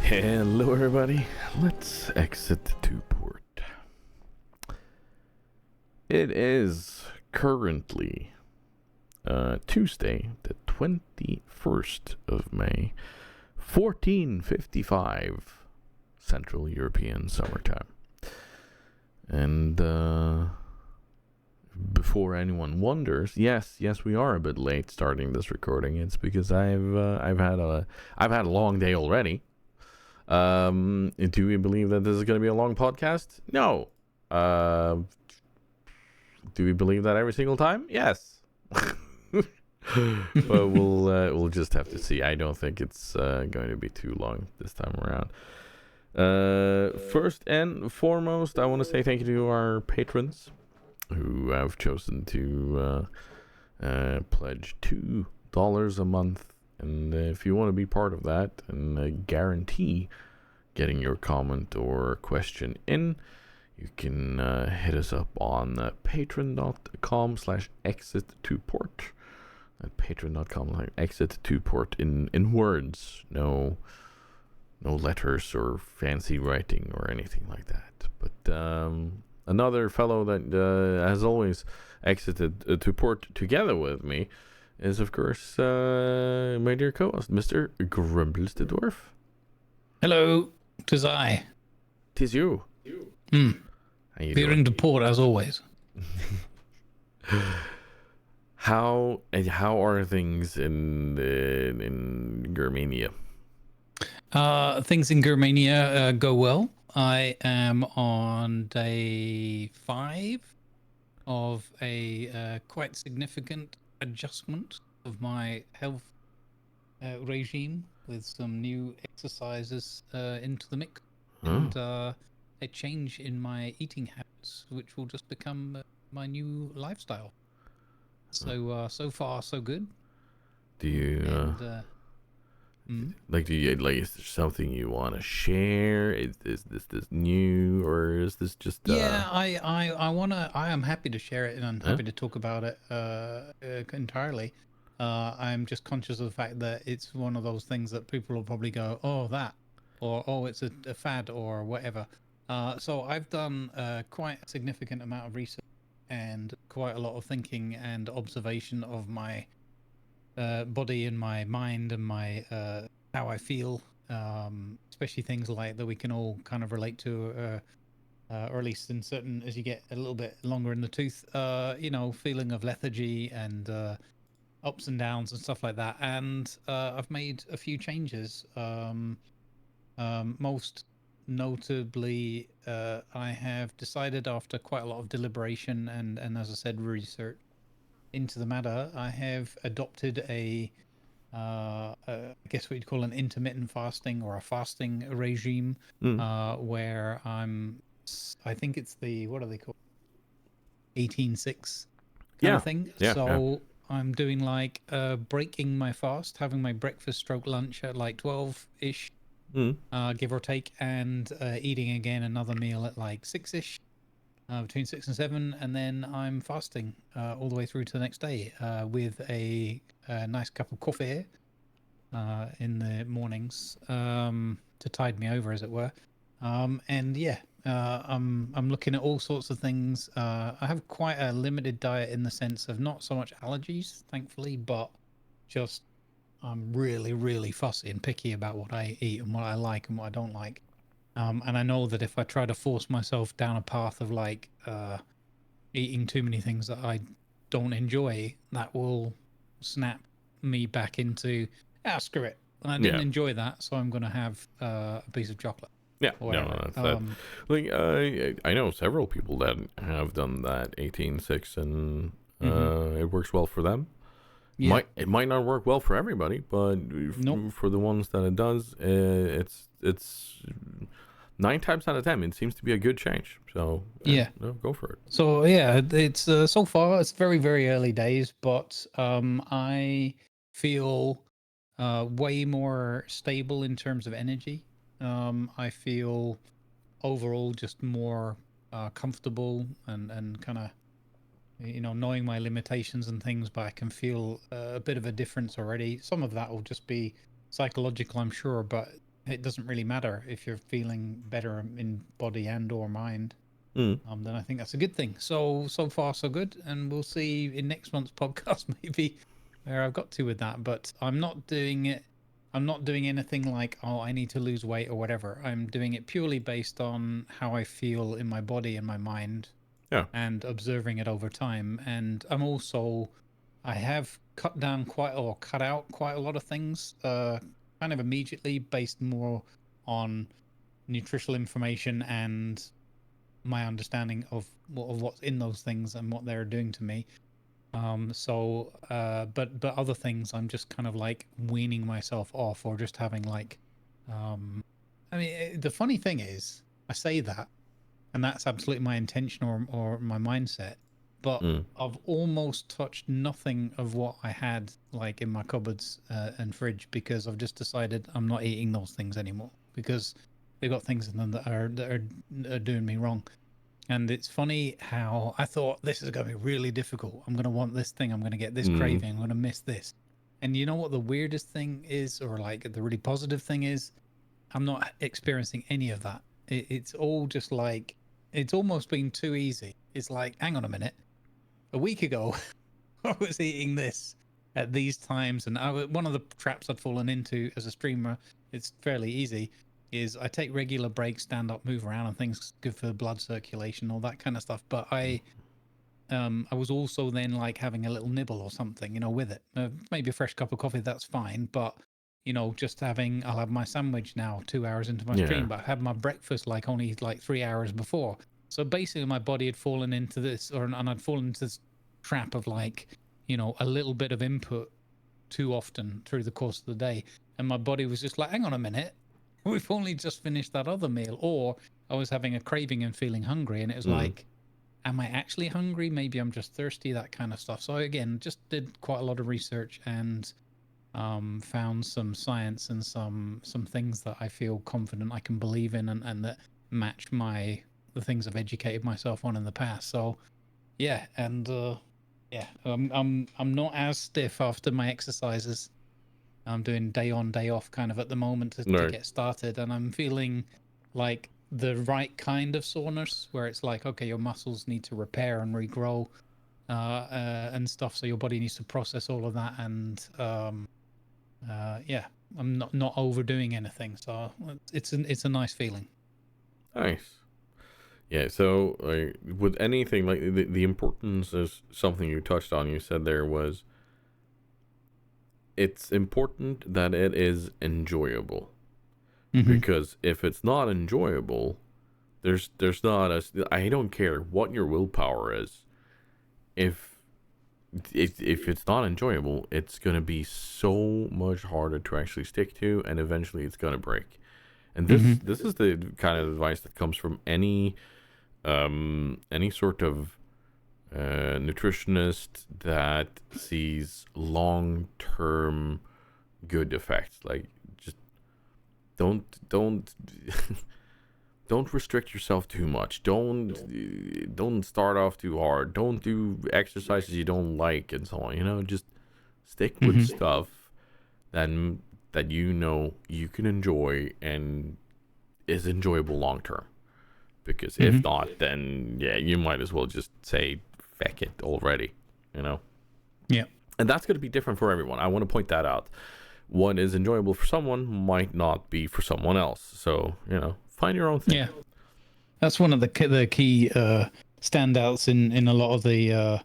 Hello everybody, let's exit to port. It is currently Tuesday, the 21st of May, 14:55 Central European Summertime. And before anyone wonders, yes, we are a bit late starting this recording. It's because I've had a long day already. Do we believe that this is going to be a long podcast? No. Do we believe that every single time? Yes. But we'll just have to see. I don't think it's going to be too long this time around. First and foremost, I want to say thank you to our patrons who have chosen to pledge $2 a month. And if you want to be part of that and guarantee getting your comment or question in, you can hit us up on patreon.com/exit2port. At patreon.com/exit2port in words, no letters or fancy writing or anything like that. But another fellow that has always exited to port together with me is, of course, my dear co-host, Mr. Grumbles the Dwarf. Hello, 'tis I. 'Tis you. Veering to port as always. How are things in Germania? Things in Germania go well. I am on day 5 of a quite significant adjustment of my health regime with some new exercises into the mix and a change in my eating habits, which will just become my new lifestyle. So so far so good. Do you is there something you want to share? Is this new, or is this just Yeah, I am happy to share it, and I'm happy to talk about it entirely. I'm just conscious of the fact that it's one of those things that people will probably go, oh, that, or oh, it's a fad or whatever. So I've done quite a significant amount of research and quite a lot of thinking and observation of my body and my mind and my how I feel, especially things like that we can all kind of relate to, or at least in certain, as you get a little bit longer in the tooth, feeling of lethargy and ups and downs and stuff like that. And I've made a few changes. Most notably, I have decided, after quite a lot of deliberation and as I said, research into the matter, I have adopted I guess what you'd call an intermittent fasting or a fasting regime, where I think it's the, what are they called, 18-6 kind of thing. So I'm doing like breaking my fast, having my breakfast stroke lunch at like 12-ish, give or take, and eating again another meal at like 6-ish, between 6 and 7, and then I'm fasting all the way through to the next day with a nice cup of coffee in the mornings to tide me over, as it were. And yeah, I'm looking at all sorts of things. I have quite a limited diet in the sense of not so much allergies, thankfully, but just I'm really, really fussy and picky about what I eat and what I like and what I don't like. And I know that if I try to force myself down a path of like eating too many things that I don't enjoy, that will snap me back into, screw it. I didn't enjoy that, so I'm going to have a piece of chocolate. Yeah, no, that's that. Like, I know several people that have done that 18-6, and it works well for them. Yeah. It might not work well for everybody, but for the ones that it does, it's 9 times out of 10, it seems to be a good change. So go for it. So yeah, it's so far it's very, very early days, but I feel way more stable in terms of energy. I feel overall just more comfortable and kind of, knowing my limitations and things, but I can feel a bit of a difference already. Some of that will just be psychological, I'm sure, but it doesn't really matter if you're feeling better in body and or mind. Mm. Then I think that's a good thing. So far so good, and we'll see in next month's podcast maybe where I've got to with that. But I'm not doing it. I'm not doing anything like, oh, I need to lose weight or whatever. I'm doing it purely based on how I feel in my body and my mind, Yeah. and observing it over time. And I have cut out quite a lot of things, kind of immediately, based more on nutritional information and my understanding of what's in those things and what they're doing to me. But other things I'm just kind of like weaning myself off, or just having like, I mean, the funny thing is, I say that, and that's absolutely my intention or my mindset, but Mm. I've almost touched nothing of what I had like in my cupboards and fridge, because I've just decided I'm not eating those things anymore, because they've got things in them that are doing me wrong. And it's funny how I thought, this is going to be really difficult. I'm going to want this thing. I'm going to get this Mm. craving. I'm going to miss this. And you know what the weirdest thing is, or like the really positive thing is? I'm not experiencing any of that. It's all just like, it's almost been too easy. It's like, hang on a minute. A week ago, I was eating this at these times. And one of the traps I'd fallen into as a streamer, it's fairly easy, is I take regular breaks, stand up, move around, and things good for blood circulation, all that kind of stuff. But I was also then like having a little nibble or something, with it. Maybe a fresh cup of coffee, that's fine. But just I'll have my sandwich now 2 hours into my Yeah. stream, but I had my breakfast like only like 3 hours before. So basically, my body had fallen into this, and I'd fallen into this trap of like, a little bit of input too often through the course of the day, and my body was just like, hang on a minute, we've only just finished that other meal. Or I was having a craving and feeling hungry, and it was Mm. like, am I actually hungry? Maybe I'm just thirsty, that kind of stuff. So again, just did quite a lot of research, and found some science and some things that I feel confident I can believe in, and that match the things I've educated myself on in the past. So yeah, and yeah, I'm not as stiff after my exercises. I'm doing day on, day off kind of at the moment to Right. get started, and I'm feeling like the right kind of soreness, where it's like, okay, your muscles need to repair and regrow and stuff, so your body needs to process all of that. And yeah, I'm not overdoing anything, so it's a nice feeling. Nice. Yeah. So, with anything like the importance is something you touched on. You said there was. It's important that it is enjoyable, Mm-hmm. because if it's not enjoyable, there's not a. I don't care what your willpower is. If if it's not enjoyable, it's gonna be so much harder to actually stick to, and eventually it's gonna break. And Mm-hmm. this is the kind of advice that comes from any sort of nutritionist that sees long term good effects. Like, just don't don't restrict yourself too much. Don't start off too hard. Don't do exercises you don't like and so on. Just stick with Mm-hmm. stuff that you can enjoy and is enjoyable long term. Because if Mm-hmm. not, then yeah, you might as well just say feck it already. You know. Yeah. And that's going to be different for everyone. I want to point that out. What is enjoyable for someone might not be for someone else. So, find your own thing. Yeah. That's one of the key standouts in a lot of the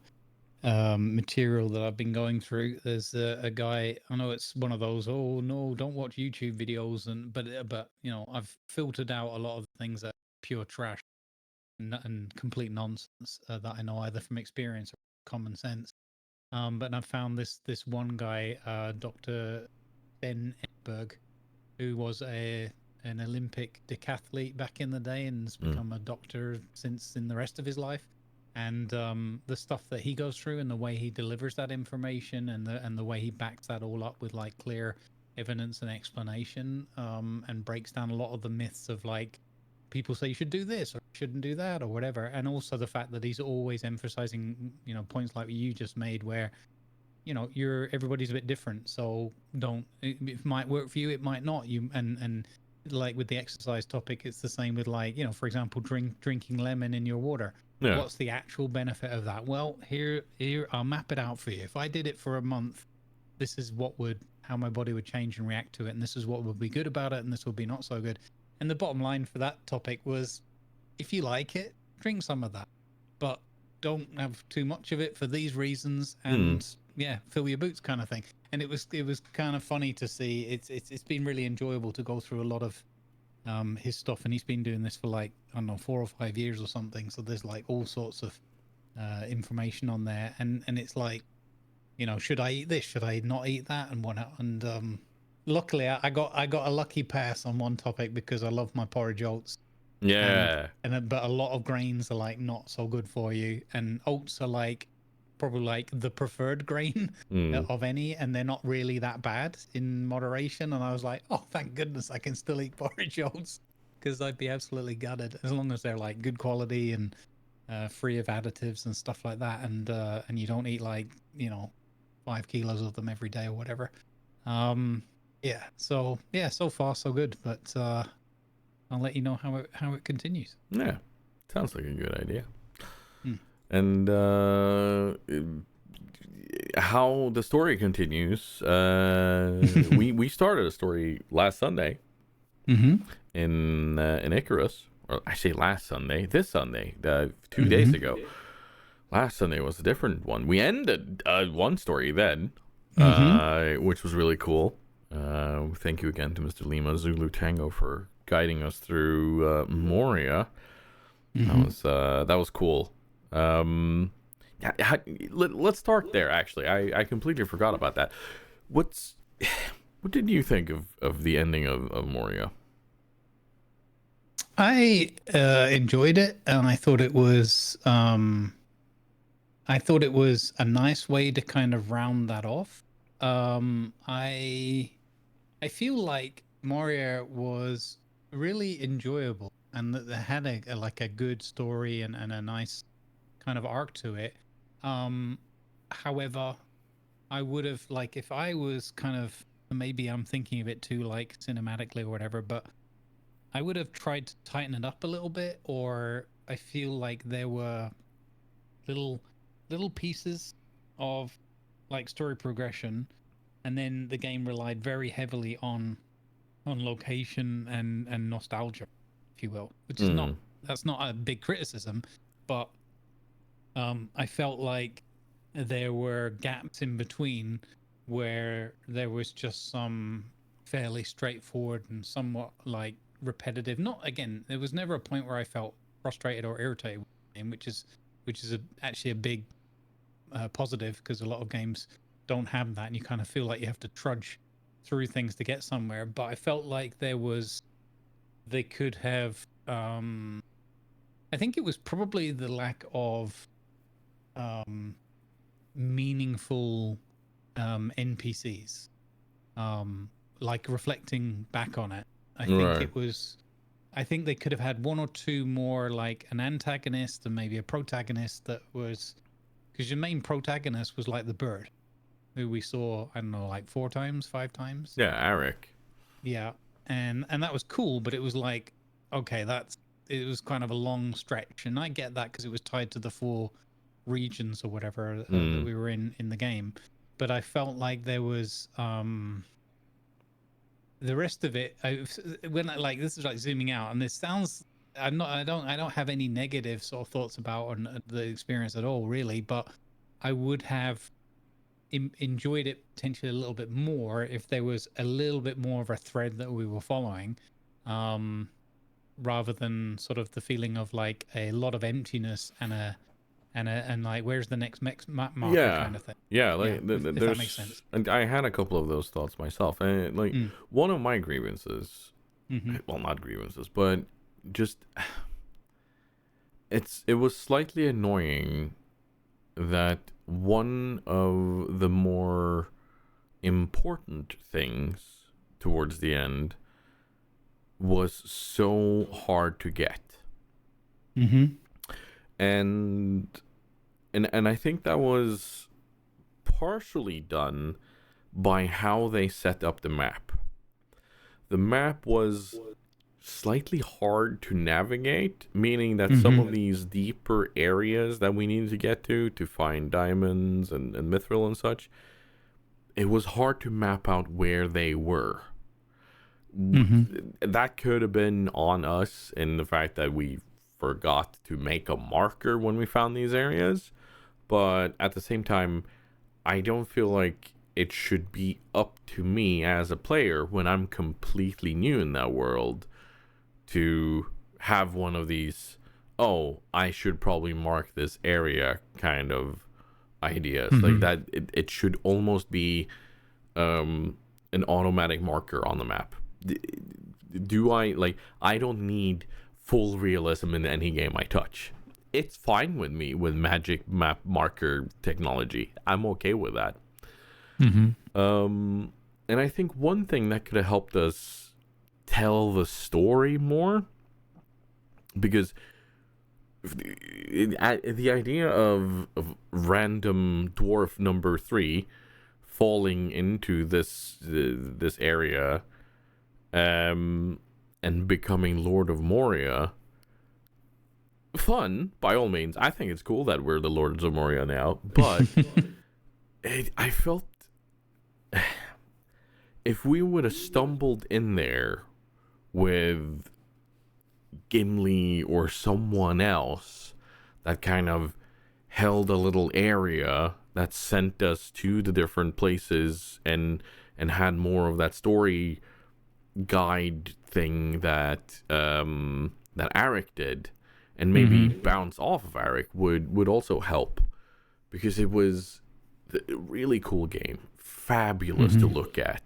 material that I've been going through. There's a guy, I know it's one of those, oh no, don't watch YouTube videos, but I've filtered out a lot of things that are pure trash and complete nonsense that I know either from experience or common sense. But I've found this one guy, Dr. Ben Edberg, who was an Olympic decathlete back in the day and has Mm. become a doctor since in the rest of his life. And the stuff that he goes through and the way he delivers that information and the way he backs that all up with like clear evidence and explanation, and breaks down a lot of the myths of like, people say you should do this or shouldn't do that or whatever. And also the fact that he's always emphasizing, points like you just made, where everybody's a bit different, so don't, it might work for you, it might not. And like with the exercise topic, it's the same with like, for example, drinking lemon in your water. Yeah. What's the actual benefit of that? Well, here I'll map it out for you. If I did it for a month, this is how my body would change and react to it, and this is what would be good about it, and this would be not so good. And the bottom line for that topic was, if you like it, drink some of that, but don't have too much of it for these reasons, and fill your boots kind of thing. And it was kind of funny to see. It's been really enjoyable to go through a lot of his stuff, and he's been doing this for like, I don't know, 4 or 5 years or something. So there's like all sorts of information on there, and it's like, should I eat this? Should I not eat that? And whatnot. And luckily, I got a lucky pass on one topic because I love my porridge oats. Yeah. But a lot of grains are like not so good for you, and oats are like probably like the preferred grain of any, and they're not really that bad in moderation. And I was like, oh, thank goodness I can still eat porridge oats, because I'd be absolutely gutted, as long as they're like good quality and free of additives and stuff like that, and you don't eat like 5 kilos of them every day or whatever. So far so good, but I'll let you know how it continues. Yeah, sounds like a good idea. And how the story continues, we started a story last Sunday in Icarus, or I say last Sunday, this Sunday, 2 days ago. Last Sunday was a different one. We ended one story then, which was really cool. Thank you again to Mr. Lima Zulu Tango for guiding us through Moria. That was cool. Let's start there. Actually, I completely forgot about that. What did you think of the ending of Moria? I enjoyed it, and I thought it was a nice way to kind of round that off. I feel like Moria was really enjoyable, and that they had a good story and a nice kind of arc to it. However, I would have, like, if I was kind of, maybe I'm thinking of it too like cinematically or whatever, but I would have tried to tighten it up a little bit, or I feel like there were little pieces of like story progression, and then the game relied very heavily on location and nostalgia, if you will, which is that's not a big criticism, but I felt like there were gaps in between where there was just some fairly straightforward and somewhat like repetitive. There was never a point where I felt frustrated or irritated with the game, which is actually a big positive, because a lot of games don't have that, and you kind of feel like you have to trudge through things to get somewhere. But I felt like they could have, I think it was probably the lack of meaningful NPCs. Like, reflecting back on it, I think they could have had 1 or 2 more, like an antagonist and maybe a protagonist that was, because your main protagonist was like the bird, who we saw, I don't know, like 4 times, 5 times. Yeah, Eric. Yeah, and that was cool, but it was like, okay, it was kind of a long stretch, and I get that because it was tied to the 4 regions or whatever that we were in the game. But I felt like there was the rest of it. This is like zooming out, and this sounds, I don't have any negative sort of thoughts about the experience at all, really. But I would have enjoyed it potentially a little bit more if there was a little bit more of a thread that we were following, rather than sort of the feeling of like a lot of emptiness and like, where's the next map marker kind of thing. Yeah, like if that makes sense. And I had a couple of those thoughts myself. And like one of my grievances, well, not grievances, but just it was slightly annoying that one of the more important things towards the end was so hard to get. And I think that was partially done by how they set up the map. the map was slightly hard to navigate, meaning that some of these deeper areas that we needed to get to find diamonds and mithril and such, it was hard to map out where they were. That could have been on us in the fact that we forgot to make a marker when we found these areas, but at the same time, I don't feel like it should be up to me as a player when I'm completely new in that world to have one of these, oh, I should probably mark this area kind of ideas. Like that, it should almost be an automatic marker on the map. I don't need full realism in any game I touch. It's fine with me with magic map marker technology. I'm okay with that. And I think one thing that could have helped us tell the story more, because the idea of random dwarf number 3 falling into this area and becoming Lord of Moria, fun by all means. I think it's cool that we're the Lords of Moria now, but I felt if we would have stumbled in there with Gimli or someone else that kind of held a little area that sent us to the different places and had more of that story guide thing that that Arik did, and maybe bounce off of Arik would also help, because it was a really cool game, fabulous to look at,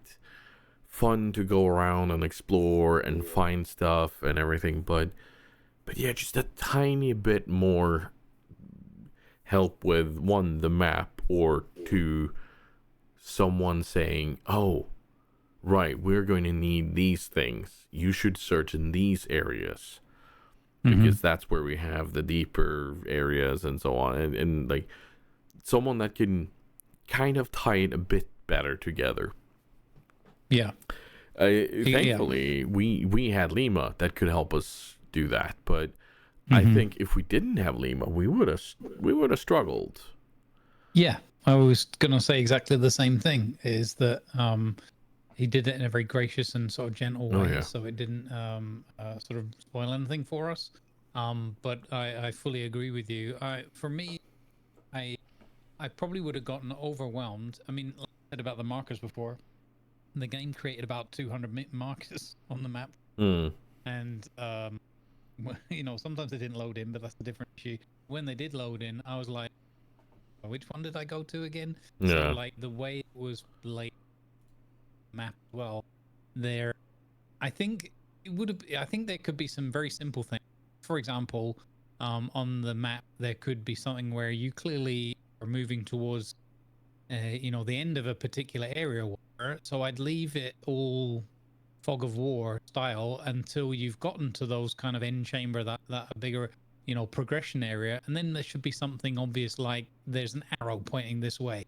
fun to go around and explore and find stuff and everything, but yeah, just a tiny bit more help with, one, the map, or two, someone saying, oh, right, we're going to need these things. You should search in these areas, because that's where we have the deeper areas and so on. And like someone that can kind of tie it a bit better together. Yeah. Thankfully, we had Lima that could help us do that. But I think if we didn't have Lima, we would have struggled. Yeah, I was gonna say exactly the same thing. Is that he did it in a very gracious and sort of gentle way, so it didn't sort of spoil anything for us. But I fully agree with you. For me, I probably would have gotten overwhelmed. I mean, like I said about the markers before, the game created about 200 markers on the map, and you know, sometimes they didn't load in, but that's a different issue. When they did load in, I was like, which one did I go to again? So like the way it was laid map well there, I think it would have, I think there could be some very simple things. For example, on the map there could be something where you clearly are moving towards you know, the end of a particular area, so I'd leave it all fog of war style until you've gotten to those kind of end chamber, that bigger, you know, progression area, and then there should be something obvious like there's an arrow pointing this way.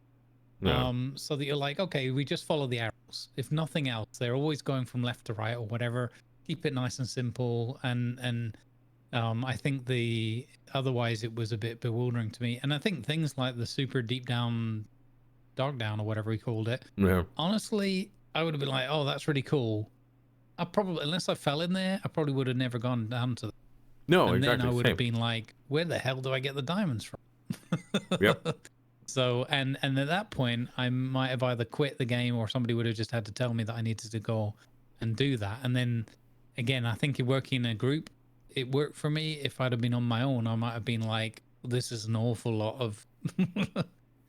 So that you're like, okay, we just follow the arrows. If nothing else, they're always going from left to right or whatever. Keep it nice and simple, and I think otherwise it was a bit bewildering to me. And I think things like the super deep down, dark down, or whatever he called it. Honestly, I would have been like, oh, that's really cool. I probably, unless I fell in there, I probably would have never gone down to them. No, and exactly. Then I would have been like, where the hell do I get the diamonds from? So, and at that point, I might have either quit the game, or somebody would have just had to tell me that I needed to go and do that. And then, again, I think working in a group, it worked for me. If I'd have been on my own, I might have been like, this is an awful lot of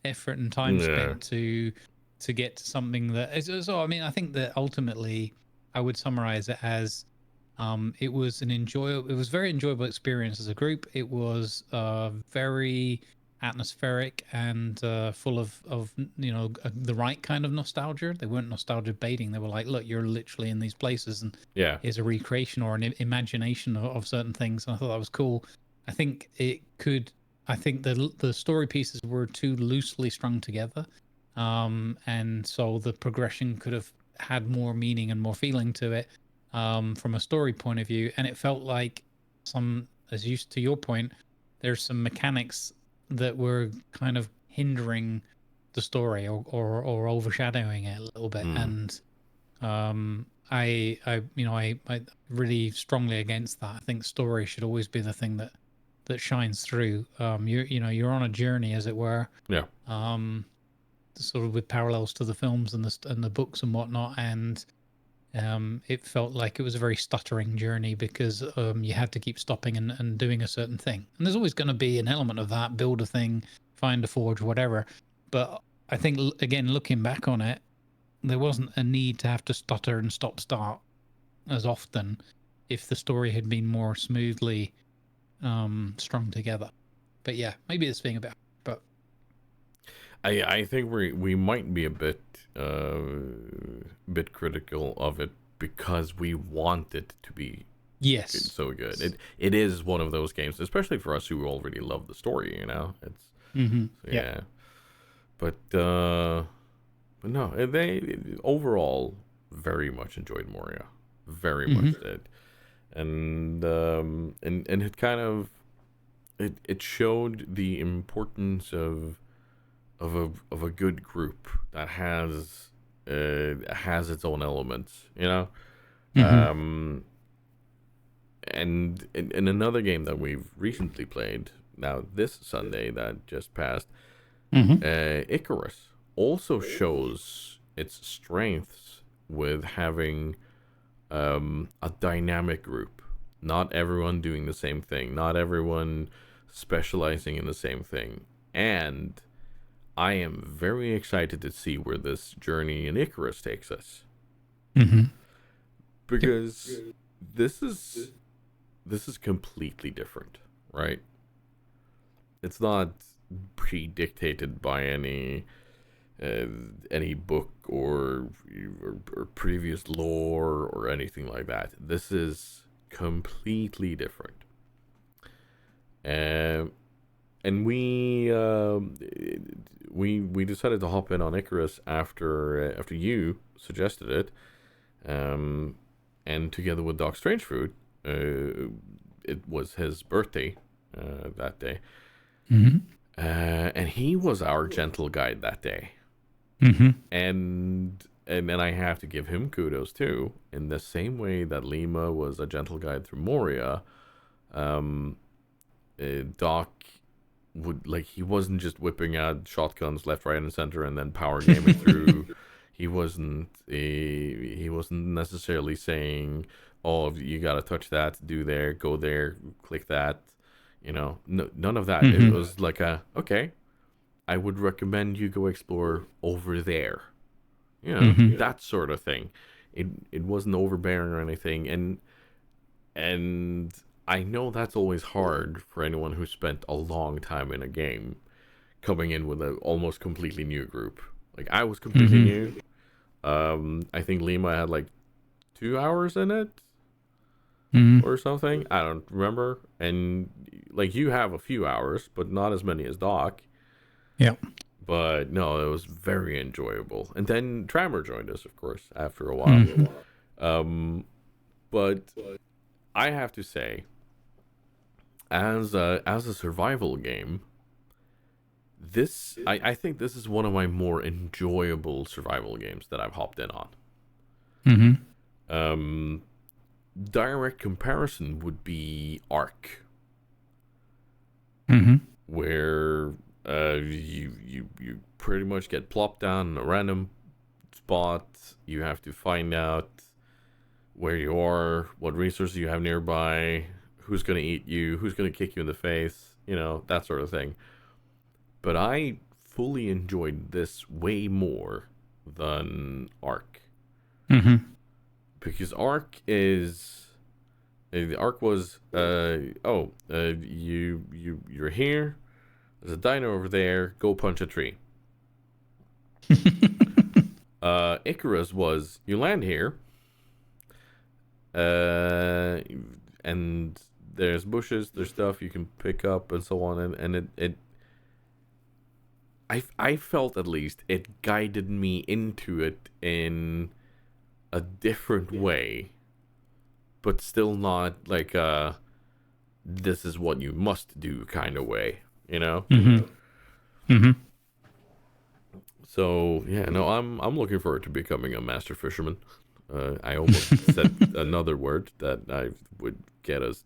effort and time spent to get to something that is. So, I mean, I think that ultimately, I would summarize it as it was very enjoyable experience as a group. It was very atmospheric and full of you know, the right kind of nostalgia. They weren't nostalgia baiting. They were like, look, you're literally in these places, and here's a recreation or an imagination of certain things. And I thought that was cool. I think the story pieces were too loosely strung together, and so the progression could have had more meaning and more feeling to it from a story point of view. And it felt like to your point, there's some mechanics that were kind of hindering the story or overshadowing it a little bit. And I really strongly against that. I think story should always be the thing that shines through. You're on a journey, as it were. Yeah. Sort of with parallels to the films and the books and whatnot, and it felt like it was a very stuttering journey because you had to keep stopping and doing a certain thing. And there's always going to be an element of that: build a thing, find a forge, whatever. But I think, again, looking back on it, there wasn't a need to have to stutter and stop-start as often if the story had been more smoothly strung together. But yeah, maybe it's being a bit. But I think we might be a bit critical of it because we want it to be so good. It is one of those games, especially for us who already love the story. It's yeah. But no, they overall very much enjoyed Moria, very much did, and it kind of it showed the importance of a good group that has its own elements, and in another game that we've recently played now this Sunday that just passed, Icarus also shows its strengths with having a dynamic group. Not everyone doing the same thing, not everyone specializing in the same thing, and I am very excited to see where this journey in Icarus takes us. Because this is completely different, right? It's not predictated by any book or previous lore or anything like that. This is completely different. And we decided to hop in on Icarus after you suggested it, and together with Doc Strangefood, it was his birthday that day, and he was our gentle guide that day, and then I have to give him kudos too. In the same way that Lima was a gentle guide through Moria, Doc he wasn't just whipping out shotguns left, right, and center and then power gaming through. He wasn't necessarily saying, "Oh, you gotta touch that, do there, go there, click that." No, none of that. It was like okay, I would recommend you go explore over there. That sort of thing. It wasn't overbearing or anything, and I know that's always hard for anyone who spent a long time in a game, coming in with an almost completely new group. Like, I was completely new. I think Lima had like 2 hours in it or something. I don't remember. And like, you have a few hours, but not as many as Doc. Yeah. But no, it was very enjoyable. And then Trammer joined us, of course, after a while. But I have to say, as a survival game, I think this is one of my more enjoyable survival games that I've hopped in on. Direct comparison would be Ark, where you pretty much get plopped down in a random spot. You have to find out where you are, what resources you have nearby, who's going to eat you, who's going to kick you in the face, that sort of thing. But I fully enjoyed this way more than Ark. Because Ark was you're here, there's a dino over there, go punch a tree. Icarus was, you land here, and there's bushes, there's stuff you can pick up and so on, and I felt, at least, it guided me into it in a different way, but still not like this is what you must do kind of way, you know? So yeah, no, I'm looking forward to becoming a master fisherman. I almost said another word that I would get us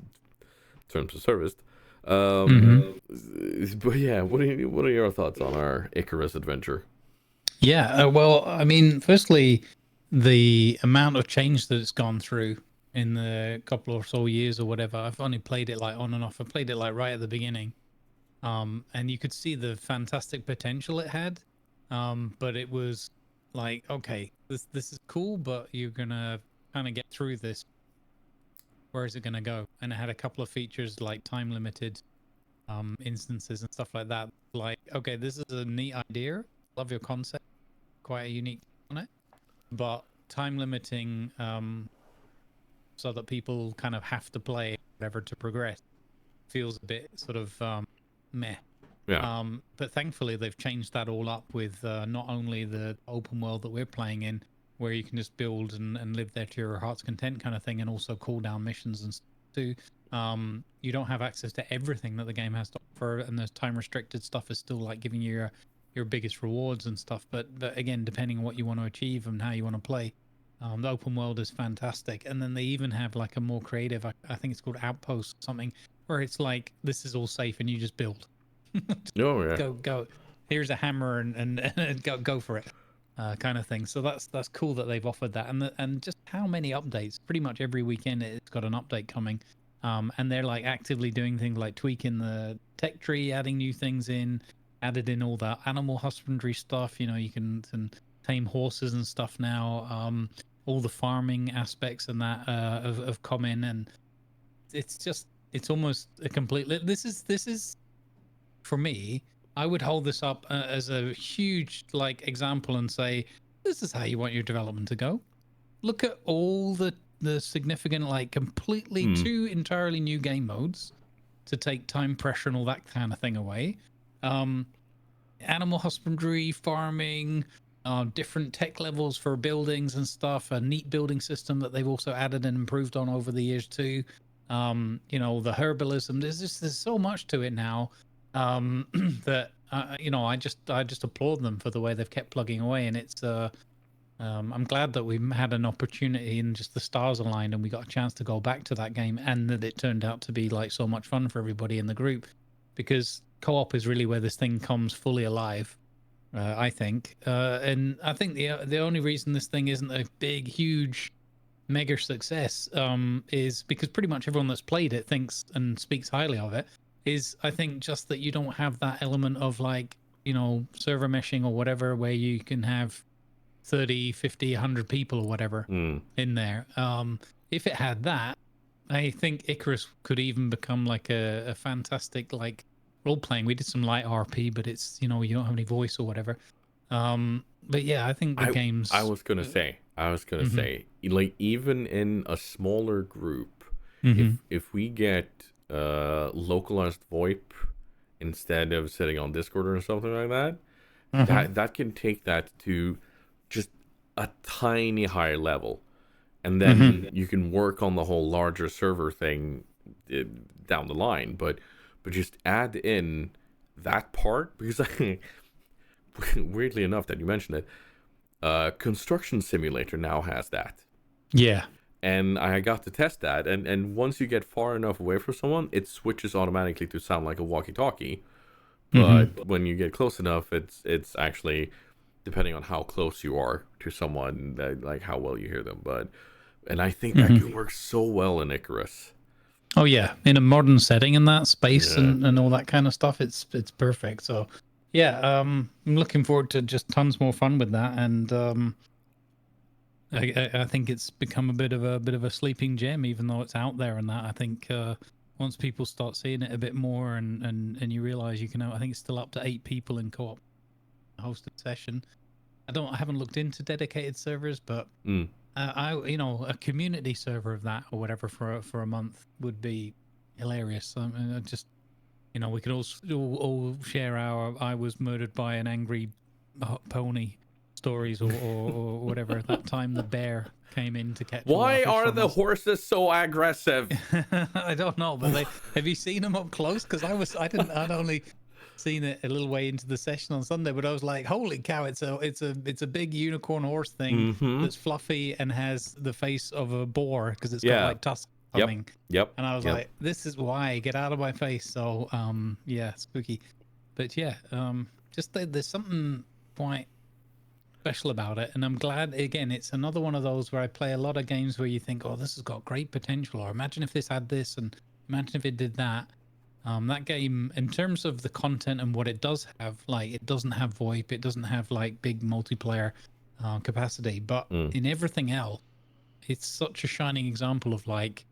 terms of service. But yeah, what are your thoughts on our Icarus adventure? Yeah, well, I mean, firstly, the amount of change that it's gone through in the couple or so years or whatever. I've only played it like on and off. I played it like right at the beginning, and you could see the fantastic potential it had. But it was like, okay, this is cool, but you're gonna kind of get through this. Where is it gonna go? And it had a couple of features like time limited instances and stuff like that. Like, okay, this is a neat idea. Love your concept. Quite a unique on it, but time limiting so that people kind of have to play whatever to progress feels a bit sort of meh. Yeah. But thankfully they've changed that all up with not only the open world that we're playing in, where you can just build and live there to your heart's content kind of thing, and also cooldown missions and stuff too. You don't have access to everything that the game has to offer, and the time restricted stuff is still like giving you your biggest rewards and stuff. But again, depending on what you want to achieve and how you want to play, the open world is fantastic. And then they even have like a more creative, I think it's called Outpost or something, where it's like this is all safe and you just build. Oh yeah. Go. Here's a hammer and go for it, kind of thing. So that's cool that they've offered that, and just how many updates? Pretty much every weekend it's got an update coming, and they're like actively doing things like tweaking the tech tree, adding new things in, added in all that animal husbandry stuff. You know, you can tame horses and stuff now. All the farming aspects and that have come in, and it's almost a complete. This is for me. I would hold this up as a huge like example and say, this is how you want your development to go. Look at all the significant, like completely two entirely new game modes to take time pressure and all that kind of thing away. Animal husbandry, farming, different tech levels for buildings and stuff, a neat building system that they've also added and improved on over the years too. You know, the herbalism, there's so much to it now, that you know, I just applaud them for the way they've kept plugging away. And it's I'm glad that we had an opportunity and just the stars aligned and we got a chance to go back to that game, and that it turned out to be like so much fun for everybody in the group, because co-op is really where this thing comes fully alive, I think. And I think the only reason this thing isn't a big, huge, mega success is because pretty much everyone that's played it thinks and speaks highly of it. Is, I think, just that you don't have that element of like, you know, server meshing or whatever, where you can have 30, 50, 100 people or whatever in there. If it had that, I think Icarus could even become like a fantastic like role playing. We did some light RP, but it's, you know, you don't have any voice or whatever. But yeah, I think the game's. I was gonna say, like even in a smaller group, if we get localized VoIP instead of sitting on Discord or something like that, that can take that to just a tiny higher level, and then you can work on the whole larger server thing down the line. But just add in that part, because weirdly enough that you mentioned it, Construction Simulator now has that. Yeah. And I got to test that, and once you get far enough away from someone, it switches automatically to sound like a walkie-talkie. But when you get close enough, it's actually, depending on how close you are to someone, like how well you hear them. And I think that could work so well in Icarus. Oh yeah, in a modern setting in that space and all that kind of stuff, it's perfect. So yeah, I'm looking forward to just tons more fun with that, and I think it's become a bit of a sleeping gem, even though it's out there and that. I think once people start seeing it a bit more, and you realize you can, I think it's still up to 8 people in co-op hosted session. I haven't looked into dedicated servers, but I you know, a community server of that or whatever for a month would be hilarious. I mean, just, you know, we could all share our I was murdered by an angry pony stories or whatever. At that time, the bear came in to catch. Why are the horses so aggressive? I don't know, but have you seen them up close? Because I'd only seen it a little way into the session on Sunday, but I was like, holy cow, it's a big unicorn horse thing that's fluffy and has the face of a boar because it's got like tusks coming. Yep. And I was like, this is why, get out of my face. So yeah, spooky. But yeah, just there's something quite special about it, and I'm glad. Again, it's another one of those where I play a lot of games where you think, oh, this has got great potential, or imagine if this had this, and imagine if it did that. That game, in terms of the content and what it does have, like, it doesn't have VoIP, it doesn't have like big multiplayer capacity, but in everything else, it's such a shining example of like,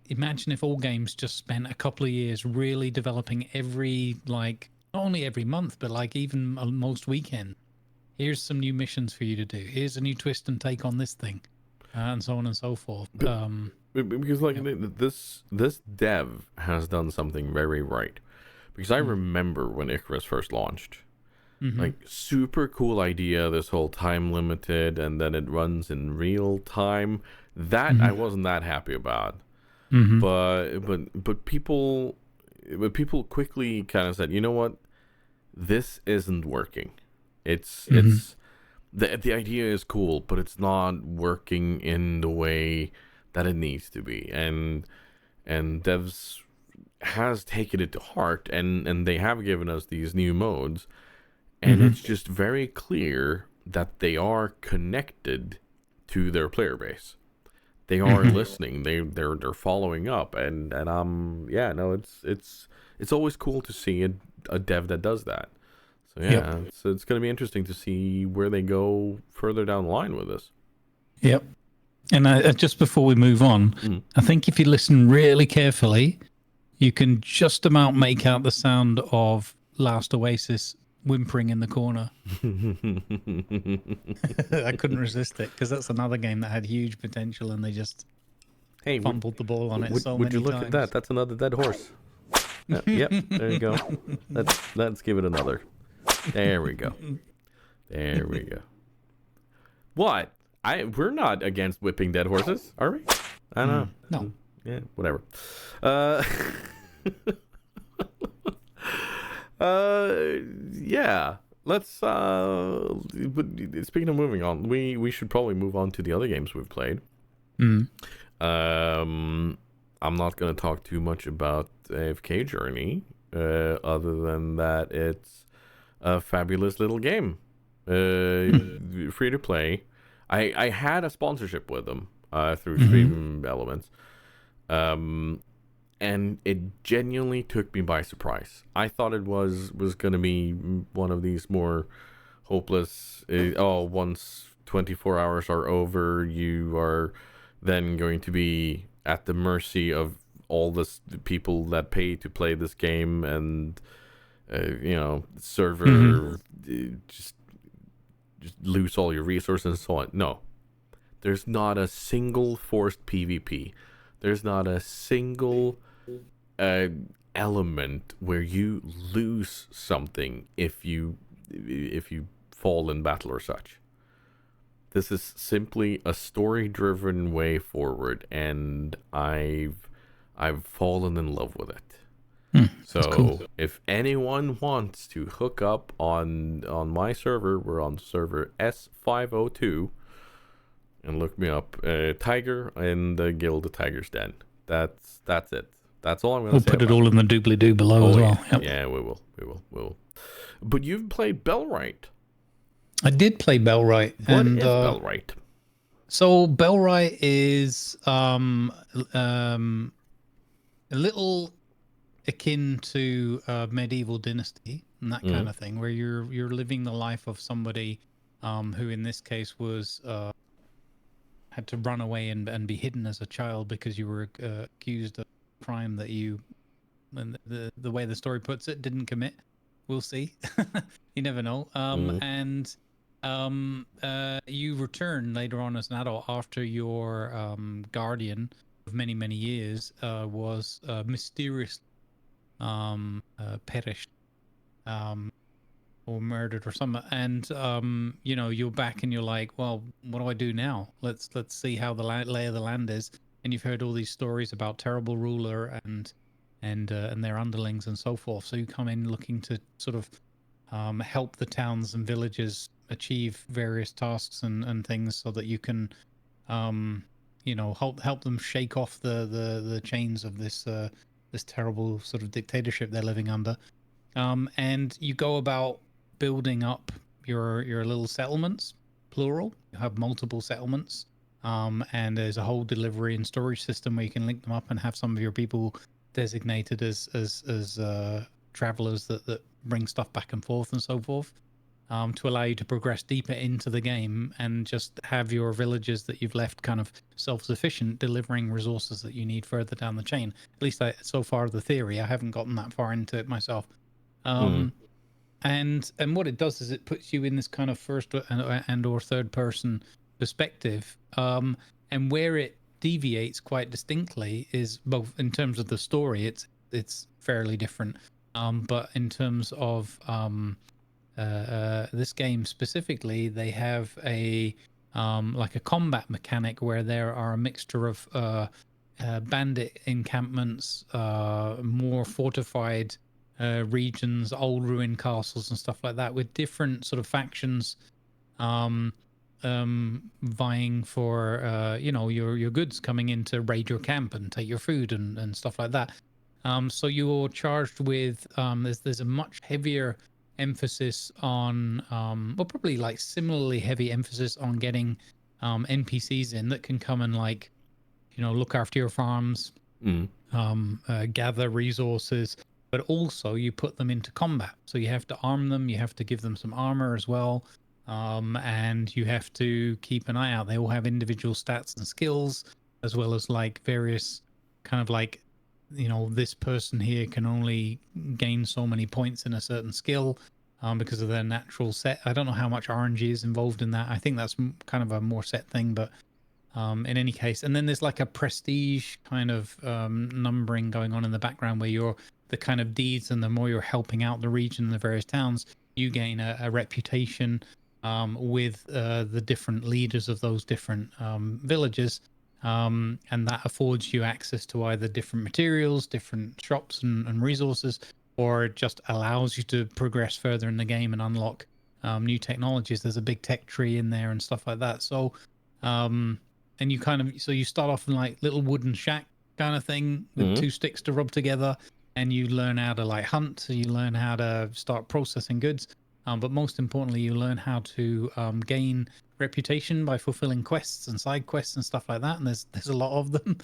imagine if all games just spent a couple of years really developing every, like, not only every month, but like even most weekends. Here's some new missions for you to do. Here's a new twist and take on this thing, and so on and so forth. Because like this dev has done something very right. Because I remember when Icarus first launched, like super cool idea. This whole time limited, and then it runs in real time. That I wasn't that happy about. But people quickly kind of said, you know what, this isn't working. It's the idea is cool, but it's not working in the way that it needs to be, and devs has taken it to heart, and they have given us these new modes, and it's just very clear that they are connected to their player base. They are listening. They're following up, and it's always cool to see a dev that does that. So yeah, so it's going to be interesting to see where they go further down the line with this. Yep. And just before we move on, I think if you listen really carefully, you can just about make out the sound of Last Oasis whimpering in the corner. I couldn't resist it because that's another game that had huge potential and they just fumbled the ball on it so many times. Would you look at that? That's another dead horse. Yep, there you go. Let's give it another. There we go. There we go. What? We're not against whipping dead horses, are we? I don't know. No. Yeah, whatever. Yeah. Let's but speaking of moving on, we should probably move on to the other games we've played. I'm not going to talk too much about AFK Journey, other than that it's a fabulous little game. Free to play. I had a sponsorship with them through Stream Elements. And it genuinely took me by surprise. I thought it was going to be one of these more hopeless, once 24 hours are over, you are then going to be at the mercy of all the people that pay to play this game, and server just lose all your resources and so on. No, there's not a single forced PvP. There's not a single element where you lose something if you fall in battle or such. This is simply a story-driven way forward, and I've fallen in love with it. So cool. If anyone wants to hook up on my server, we're on server S502, and look me up, Tiger and the guild of TigersDen. That's it. That's all I'm going to say. We'll put it all in the doobly-doo below as well. Yep. Yeah, we will. But you've played Bellwright. I did play Bellwright. What is Bellwright? So Bellwright is a little akin to medieval dynasty and that kind of thing, where you're living the life of somebody who in this case was had to run away and be hidden as a child because you were accused of a crime that you, and the way the story puts it, didn't commit. We'll see. You never know. And you return later on as an adult after your guardian of many, many years was mysteriously perished. or murdered or something, and you know, you're back and you're like, well, what do I do now? Let's see how the lay of the land is. And you've heard all these stories about terrible ruler and their underlings and so forth. So you come in looking to sort of help the towns and villages achieve various tasks and things, so that you can you know, help them shake off the chains of this this terrible sort of dictatorship they're living under. And you go about building up your little settlements, plural. You have multiple settlements, and there's a whole delivery and storage system where you can link them up and have some of your people designated as travelers that bring stuff back and forth and so forth, to allow you to progress deeper into the game and just have your villages that you've left kind of self-sufficient, delivering resources that you need further down the chain. At least so far the theory. I haven't gotten that far into it myself. And what it does is it puts you in this kind of first and or third person perspective, and where it deviates quite distinctly is both in terms of the story, it's fairly different, but in terms of this game specifically, they have a like a combat mechanic where there are a mixture of bandit encampments, more fortified regions, old ruined castles and stuff like that, with different sort of factions vying for you know, your goods coming in to raid your camp and take your food and stuff like that. So you're charged with there's a much heavier emphasis on well, probably like similarly heavy emphasis on getting NPCs in that can come and, like, you know, look after your farms, gather resources, but also you put them into combat. So you have to arm them, you have to give them some armor as well, and you have to keep an eye out. They all have individual stats and skills, as well as like various kind of like, you know, this person here can only gain so many points in a certain skill because of their natural set. I don't know how much RNG is involved in that. I think that's kind of a more set thing, but in any case. And then there's like a prestige kind of numbering going on in the background, where you're the kind of deeds, and the more you're helping out the region and the various towns, you gain a reputation with the different leaders of those different villages. And that affords you access to either different materials, different shops and resources, or it just allows you to progress further in the game and unlock new technologies. There's a big tech tree in there and stuff like that. So and you kind of, so you start off in like little wooden shack kind of thing with two sticks to rub together, and you learn how to like hunt, so you learn how to start processing goods, but most importantly you learn how to gain reputation by fulfilling quests and side quests and stuff like that, and there's a lot of them,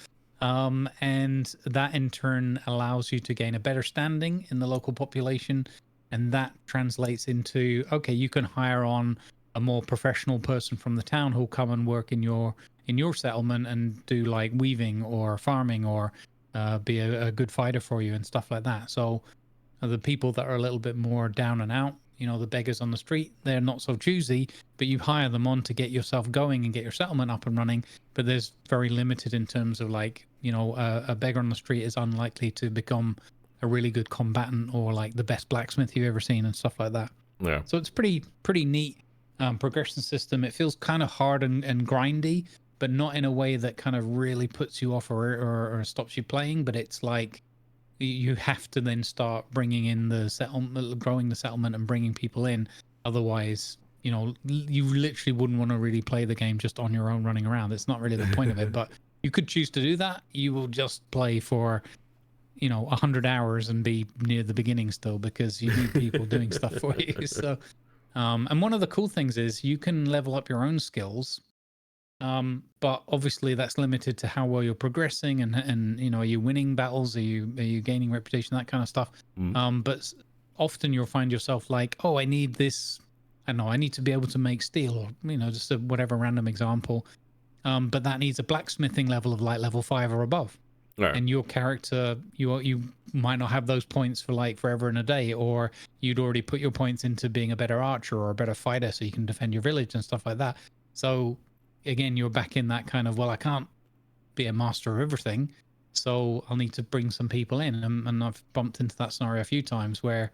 and that in turn allows you to gain a better standing in the local population, and that translates into, okay, you can hire on a more professional person from the town who'll come and work in your settlement and do like weaving or farming, or be a good fighter for you and stuff like that. So the people that are a little bit more down and out, you know, the beggars on the street, they're not so choosy, but you hire them on to get yourself going and get your settlement up and running. But there's very limited in terms of, like, you know, a beggar on the street is unlikely to become a really good combatant or like the best blacksmith you've ever seen and stuff like that. Yeah. So it's pretty neat progression system. It feels kind of hard and grindy, but not in a way that kind of really puts you off or stops you playing. But it's like you have to then start bringing in the settlement, growing the settlement and bringing people in. Otherwise, you know, you literally wouldn't want to really play the game just on your own running around. It's not really the point of it, but you could choose to do that. You will just play for, you know, 100 hours and be near the beginning still, because you need people doing stuff for you. So, and one of the cool things is you can level up your own skills. But obviously that's limited to how well you're progressing, and you know, are you winning battles, are you gaining reputation, that kind of stuff. But often you'll find yourself like, oh, I need this, I don't know, I need to be able to make steel, or, you know, just whatever random example, but that needs a blacksmithing level of like level 5 or above. Right. And your character, you might not have those points for like forever and a day, or you'd already put your points into being a better archer or a better fighter so you can defend your village and stuff like that. So again, you're back in that kind of, well, I can't be a master of everything, so I'll need to bring some people in. And I've bumped into that scenario a few times where,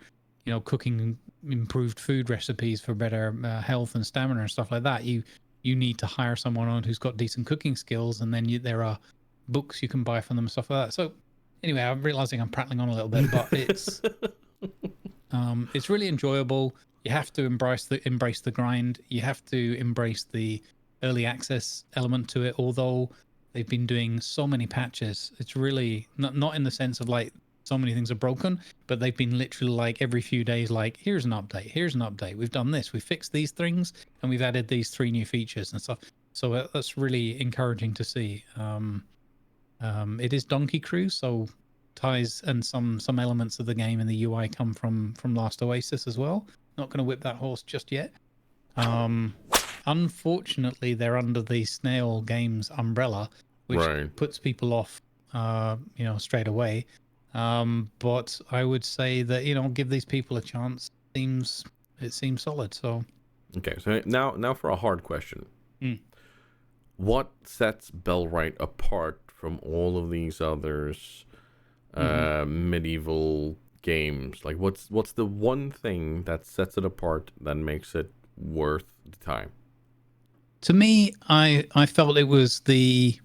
cooking improved food recipes for better health and stamina and stuff like that, you need to hire someone on who's got decent cooking skills, and then there are books you can buy from them and stuff like that. So anyway, I'm realizing I'm prattling on a little bit, but it's really enjoyable. You have to embrace the grind. You have to embrace the early access element to it. Although they've been doing so many patches, it's really not in the sense of like so many things are broken, but they've been literally like every few days, like here's an update. We've done this. We fixed these things, and we've added these 3 new features and stuff. So that's really encouraging to see. It is Donkey Cruise, so ties and some elements of the game and the UI come from Last Oasis as well. Not going to whip that horse just yet. Unfortunately, they're under the Snail Games umbrella, which puts people off, straight away. But I would say that give these people a chance. It seems solid. So okay, so now for a hard question. What sets Bellwright apart from all of these others medieval games? Like what's the one thing that sets it apart that makes it worth the time? To me, I felt it was the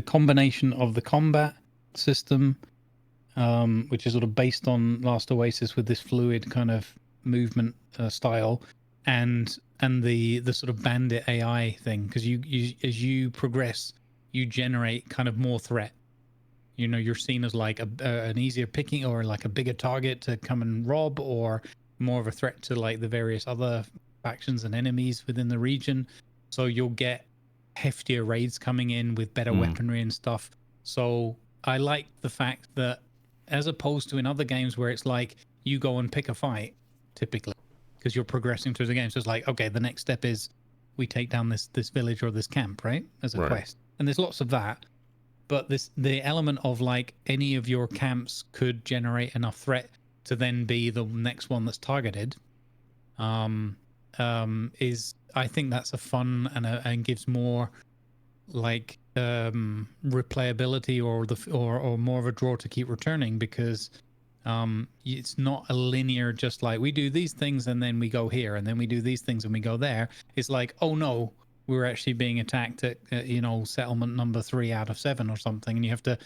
combination of the combat system, which is sort of based on Last Oasis with this fluid kind of movement style, and the sort of bandit AI thing, because you as you progress, you generate kind of more threat. You're seen as like an easier picking or like a bigger target to come and rob, or more of a threat to like the various other factions and enemies within the region. So you'll get heftier raids coming in with better weaponry and stuff. So I like the fact that, as opposed to in other games where it's like you go and pick a fight, typically, because you're progressing through the game. So it's like, okay, the next step is we take down this village or this camp, right? As a quest. And there's lots of that. But the element of like any of your camps could generate enough threat to then be the next one that's targeted, is, I think that's a fun and gives more like replayability or more of a draw to keep returning, because it's not a linear, just like we do these things and then we go here and then we do these things and we go there. It's like, oh no, we're actually being attacked at settlement number 3 out of 7 or something, and you have to.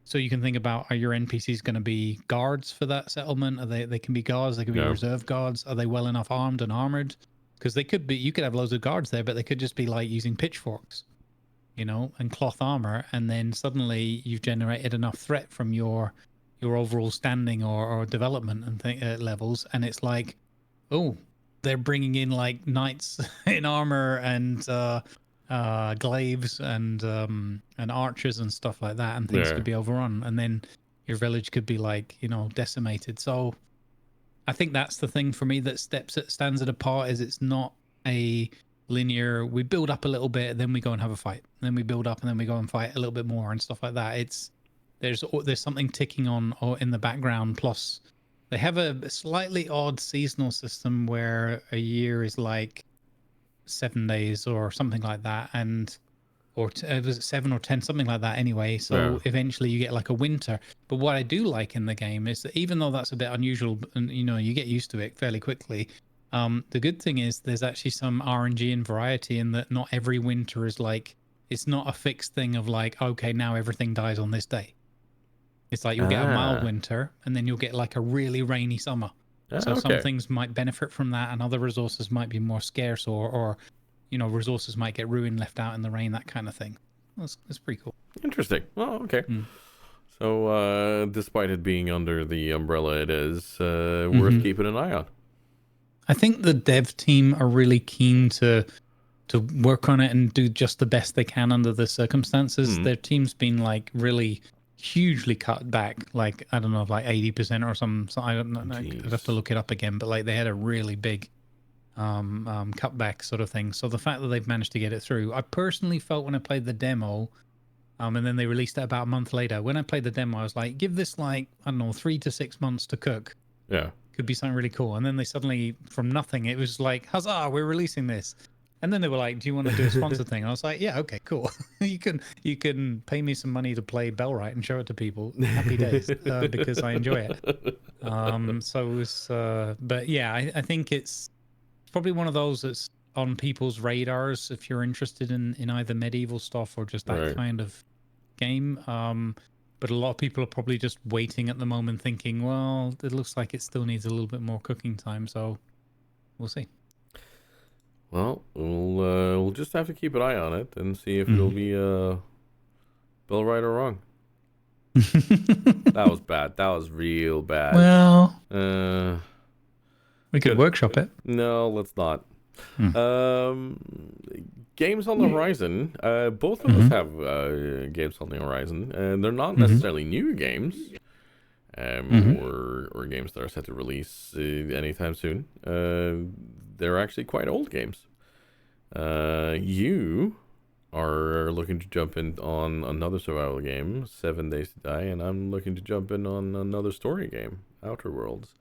So you can think about, are your NPCs going to be guards for that settlement? Are they can be guards, they could be reserve guards. Are they well enough armed and armored? Because they could be, you could have loads of guards there, but they could just be like using pitchforks, and cloth armor, and then suddenly you've generated enough threat from your overall standing or development and levels, and it's like, oh, they're bringing in like knights in armor and glaives and archers and stuff like that, and things could be overrun, and then your village could be like decimated. So I think that's the thing for me that stands it apart, is it's not a linear, we build up a little bit, then we go and have a fight, and then we build up and then we go and fight a little bit more and stuff like that. There's something ticking on or in the background. Plus they have a slightly odd seasonal system where a year is like 7 days or something like that, was it 7 or 10, something like that anyway. So eventually you get like a winter. But what I do like in the game is that even though that's a bit unusual, and you get used to it fairly quickly, the good thing is there's actually some RNG and variety in that not every winter is like, it's not a fixed thing of like, okay, now everything dies on this day. It's like you'll get a mild winter, and then you'll get like a really rainy summer. So some things might benefit from that, and other resources might be more scarce, or resources might get ruined, left out in the rain, that kind of thing. That's pretty cool. Interesting. Oh, okay. So despite it being under the umbrella, it is worth keeping an eye on. I think the dev team are really keen to work on it and do just the best they can under the circumstances. Their team's been like really hugely cut back, like I don't know, like 80% or something. So I don't know. I'd have to look it up again, but like they had a really big cutback sort of thing. So the fact that they've managed to get it through, I personally felt when I played the demo, and then they released it about a month later. When I played the demo, I was like, give this like, I don't know, 3 to 6 months to cook. Yeah, could be something really cool. And then they suddenly, from nothing, it was like, huzzah, we're releasing this. And then they were like, "Do you want to do a sponsored thing?" And I was like, "Yeah, okay, cool. you can pay me some money to play Bellwright and show it to people. Happy days, because I enjoy it." So it was, but yeah, I think it's probably one of those that's on people's radars if you're interested in either medieval stuff or just that kind of game. But a lot of people are probably just waiting at the moment, thinking, "Well, it looks like it still needs a little bit more cooking time." So we'll see. Well, we'll just have to keep an eye on it and see if it'll be Bellwright or wrong. That was bad. That was real bad. Well, we could workshop it. No, let's not. Games on the horizon. Both of us have games on the horizon, and they're not necessarily new games, or games that are set to release anytime soon. They're actually quite old games. You are looking to jump in on another survival game, 7 Days to Die, and I'm looking to jump in on another story game, Outer Worlds.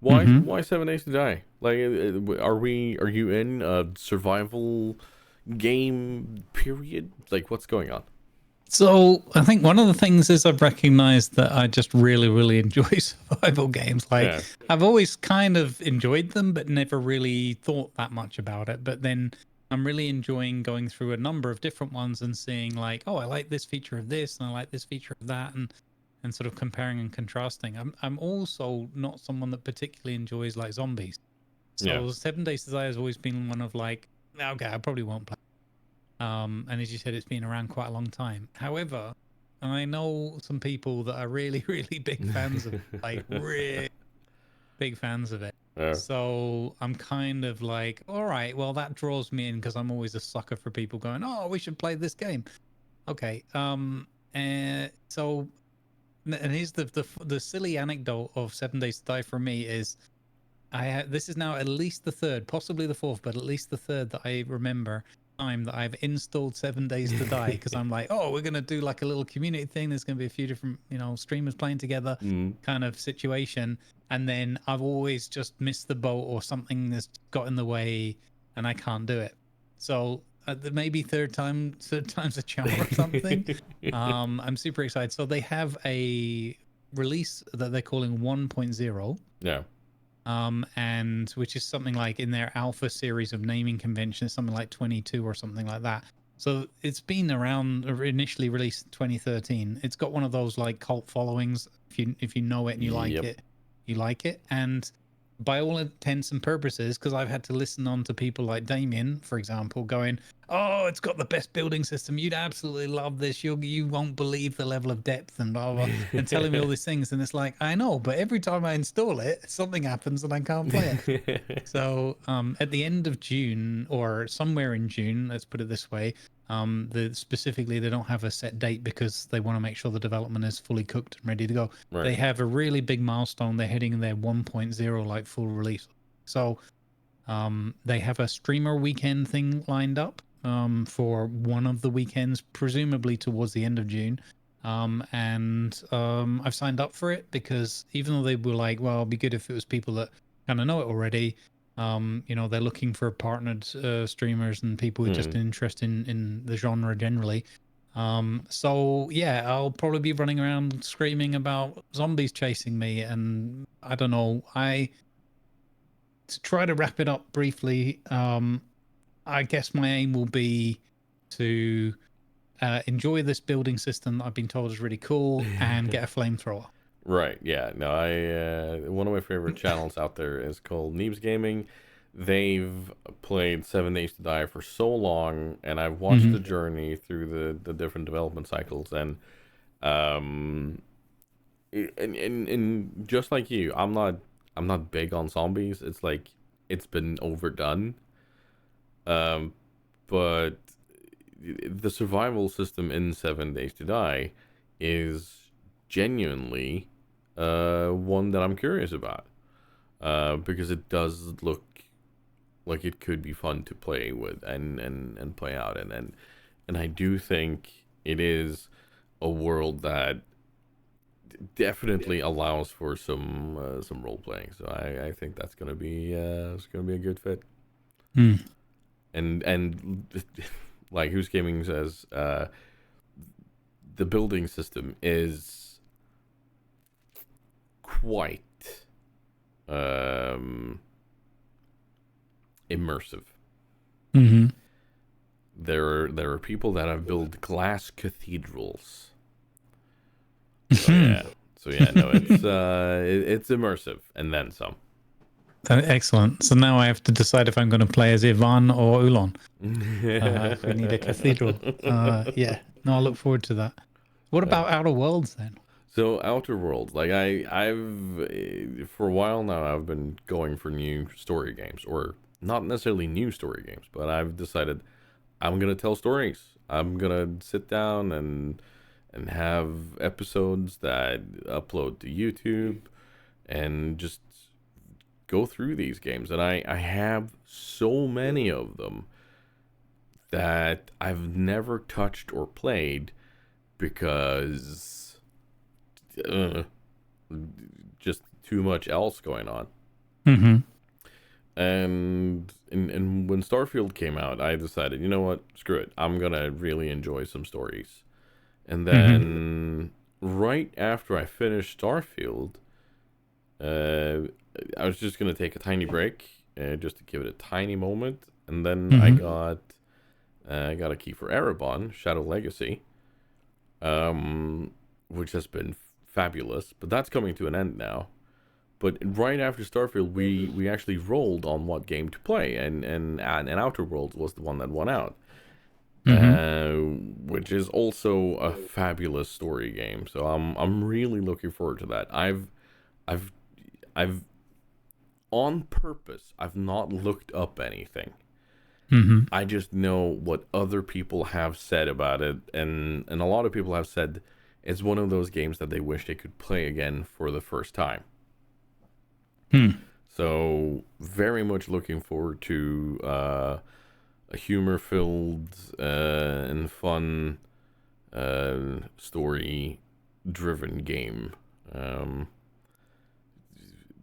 Why 7 Days to Die? Like, are you in a survival game period? Like, what's going on? So I think one of the things is I've recognized that I just really, really enjoy survival games. Like, I've always kind of enjoyed them, but never really thought that much about it. But then I'm really enjoying going through a number of different ones and seeing like, oh, I like this feature of this and I like this feature of that, and sort of comparing and contrasting. I'm also not someone that particularly enjoys like zombies. So 7 Days to Die has always been one of like, okay, I probably won't play. And as you said, it's been around quite a long time. However, I know some people that are really, really big fans of it, like really big fans of it. So I'm kind of like, all right, well, that draws me in because I'm always a sucker for people going, oh, we should play this game. Okay. And here's the silly anecdote of 7 Days to Die for me is this is now at least the third, possibly the fourth, but at least the third that I remember time that I've installed 7 Days to Die, because I'm like, oh, we're gonna do like a little community thing. There's gonna be a few different, streamers playing together, kind of situation. And then I've always just missed the boat or something that's got in the way, and I can't do it. So maybe third time's a charm or something. I'm super excited. So they have a release that they're calling 1.0. Yeah. And which is something like in their alpha series of naming conventions, something like 22 or something like that. So it's been around, initially released in 2013. It's got one of those like cult followings. If you know it and you like it, you like it. And by all intents and purposes, because I've had to listen on to people like Damien, for example, going, oh, it's got the best building system. You'd absolutely love this. You won't believe the level of depth and blah, blah, blah, and telling me all these things. And it's like, I know, but every time I install it, something happens and I can't play it. So at the end of June or somewhere in June, let's put it this way, specifically they don't have a set date because they want to make sure the development is fully cooked and ready to go. Right. They have a really big milestone. They're heading in their 1.0 like full release. So they have a streamer weekend thing lined up for one of the weekends, presumably towards the end of June. And I've signed up for it because even though they were like, well, it'd be good if it was people that kind of know it already. They're looking for partnered streamers and people with just an interest in the genre generally. So yeah, I'll probably be running around screaming about zombies chasing me, and I don't know. To try to wrap it up briefly, I guess my aim will be to enjoy this building system that I've been told is really cool and get a flamethrower. Right. Yeah. No, one of my favorite channels out there is called Neebs Gaming. They've played 7 Days to Die for so long, and I've watched the journey through the different development cycles, and just like you, I'm not big on zombies. It's like it's been overdone. But the survival system in 7 Days to Die is genuinely one that I'm curious about, because it does look like it could be fun to play with and play out, and I do think it is a world that definitely allows for some role playing. So I think that's gonna be a good fit. and like Who's Gaming says, the building system is quite immersive. Mm-hmm. There are people that have built glass cathedrals. So yeah, no, it's immersive, and then some. Excellent. So now I have to decide if I'm going to play as Ivan or Ulan. If we need a cathedral. Yeah. No, I look forward to that. What about Outer Worlds then? So Outer Worlds, like I've for a while now, I've been going for new story games, or not necessarily new story games, but I've decided I'm gonna tell stories. I'm gonna sit down and have episodes that upload to YouTube, and just go through these games. And I have so many of them that I've never touched or played because just too much else going on. Mm-hmm. And when Starfield came out, I decided, you know what, screw it, I'm gonna really enjoy some stories. And then right after I finished Starfield, I was just gonna take a tiny break, just to give it a tiny moment, and then I got a key for Erebon Shadow Legacy, which has been fabulous, but that's coming to an end now. But right after Starfield, we actually rolled on what game to play, and Outer Worlds was the one that won out, which is also a fabulous story game. So I'm really looking forward to that. I've on purpose, I've not looked up anything. I just know what other people have said about it, and a lot of people have said it's one of those games that they wish they could play again for the first time. So very much looking forward to a humor-filled and fun story-driven game.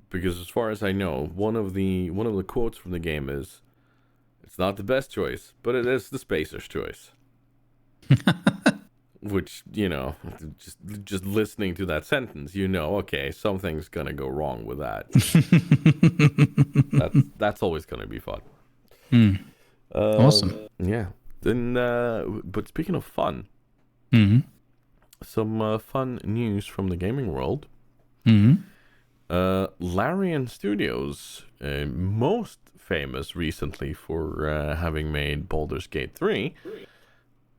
Because as far as I know, one of the quotes from the game is, "It's not the best choice, but it is the spacer's choice." Which, just listening to that sentence, okay, something's gonna go wrong with that. that's always gonna be fun. Awesome. Yeah. Then, but speaking of fun, some fun news from the gaming world. Larian Studios, most famous recently for having made Baldur's Gate 3,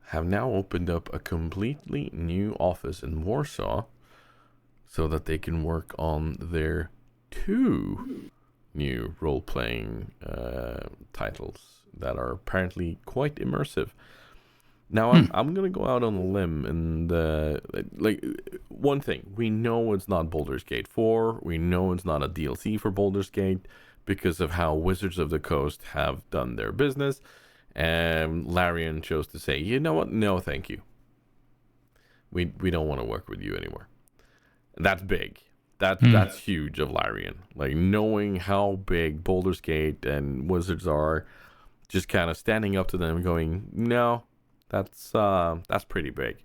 have now opened up a completely new office in Warsaw so that they can work on their 2 new role-playing titles that are apparently quite immersive. Now, I'm going to go out on a limb and, one thing. We know it's not Baldur's Gate 4. We know it's not a DLC for Baldur's Gate because of how Wizards of the Coast have done their business. And Larian chose to say, you know what? No, thank you. We don't want to work with you anymore. That's big. That's huge of Larian. Like, knowing how big Baldur's Gate and Wizards are, just kind of standing up to them and going, no, that's pretty big.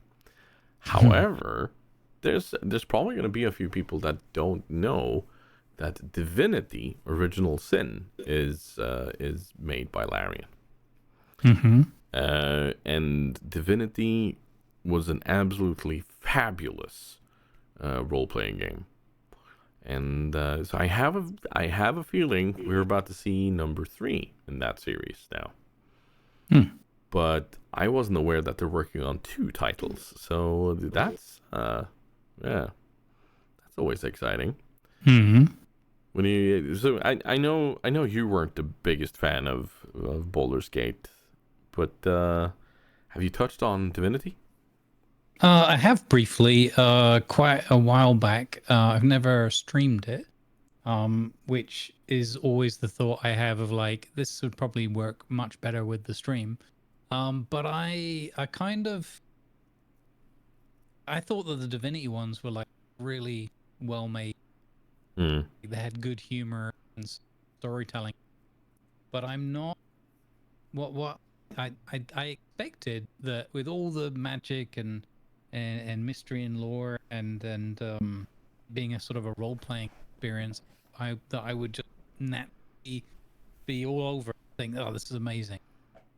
However, there's probably going to be a few people that don't know that Divinity: Original Sin is made by Larian. And Divinity was an absolutely fabulous role-playing game, and so I have a feeling we're about to see number 3 in that series now. But I wasn't aware that they're working on 2 titles, so that's that's always exciting. When I know you weren't the biggest fan of Baldur's Gate, but have you touched on Divinity? I have briefly, quite a while back. I've never streamed it, which is always the thought I have of like, this would probably work much better with the stream. But I thought that the Divinity ones were like really well made. They had good humor and storytelling, but I'm not what I expected that with all the magic and mystery and lore and being a sort of a role playing experience, that I would just naturally be all over, think, oh, this is amazing.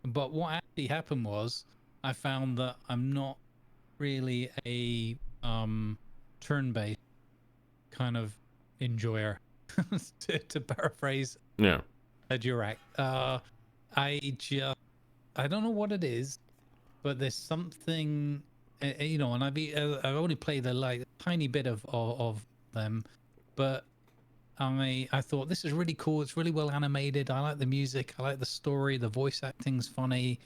But what actually happened was I found that I'm not really a turn-based kind of enjoyer, to paraphrase Durak. I don't know what it is, but there's something, and I've only played a tiny bit of them, but I thought this is really cool. It's really well animated. I like the music. I like the story. The voice acting's funny,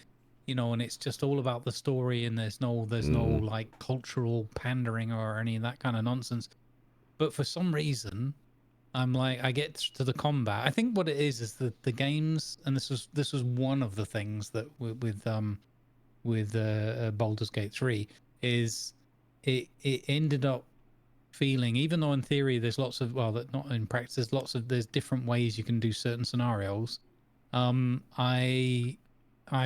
and it's just all about the story. And there's no like cultural pandering or any of that kind of nonsense. But for some reason, I'm like, I get to the combat. I think what it is that the games, and this was one of the things that with Baldur's Gate 3 is it ended up feeling, even though in theory there's lots of, well, that not in practice, there's different ways you can do certain scenarios. I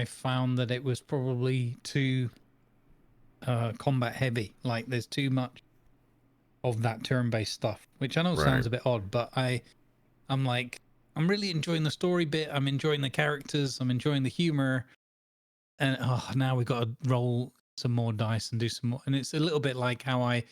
found that it was probably too combat heavy. Like there's too much of that turn-based stuff, which I know sounds a bit odd, but I'm like, I'm really enjoying the story bit. I'm enjoying the characters. I'm enjoying the humor. And now we've got to roll some more dice and do some more. And it's a little bit like how my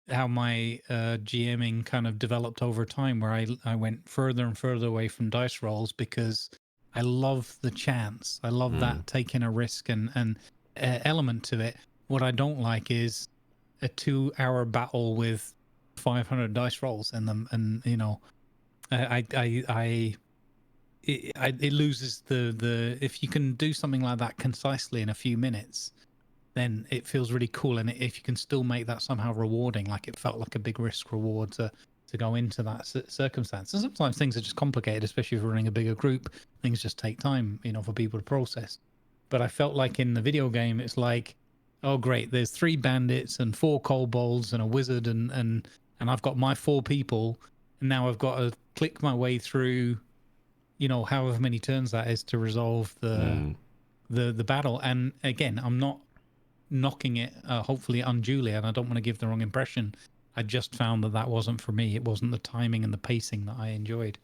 GMing kind of developed over time, where I went further and further away from dice rolls because I love the chance. I love that taking a risk and element to it. What I don't like is a 2-hour battle with 500 dice rolls in them, and it loses the if you can do something like that concisely in a few minutes, then it feels really cool. And if you can still make that somehow rewarding, like it felt like a big risk reward to go into that circumstance. And sometimes things are just complicated, especially if you're running a bigger group. Things just take time, for people to process. But I felt like in the video game, it's like, oh great, there's 3 bandits and 4 kobolds and a wizard, and I've got my 4 people, and now I've got to click my way through, however many turns that is to resolve the battle. And again, I'm not knocking it hopefully unduly, and I don't want to give the wrong impression. I just found that wasn't for me. It wasn't the timing and the pacing that I enjoyed.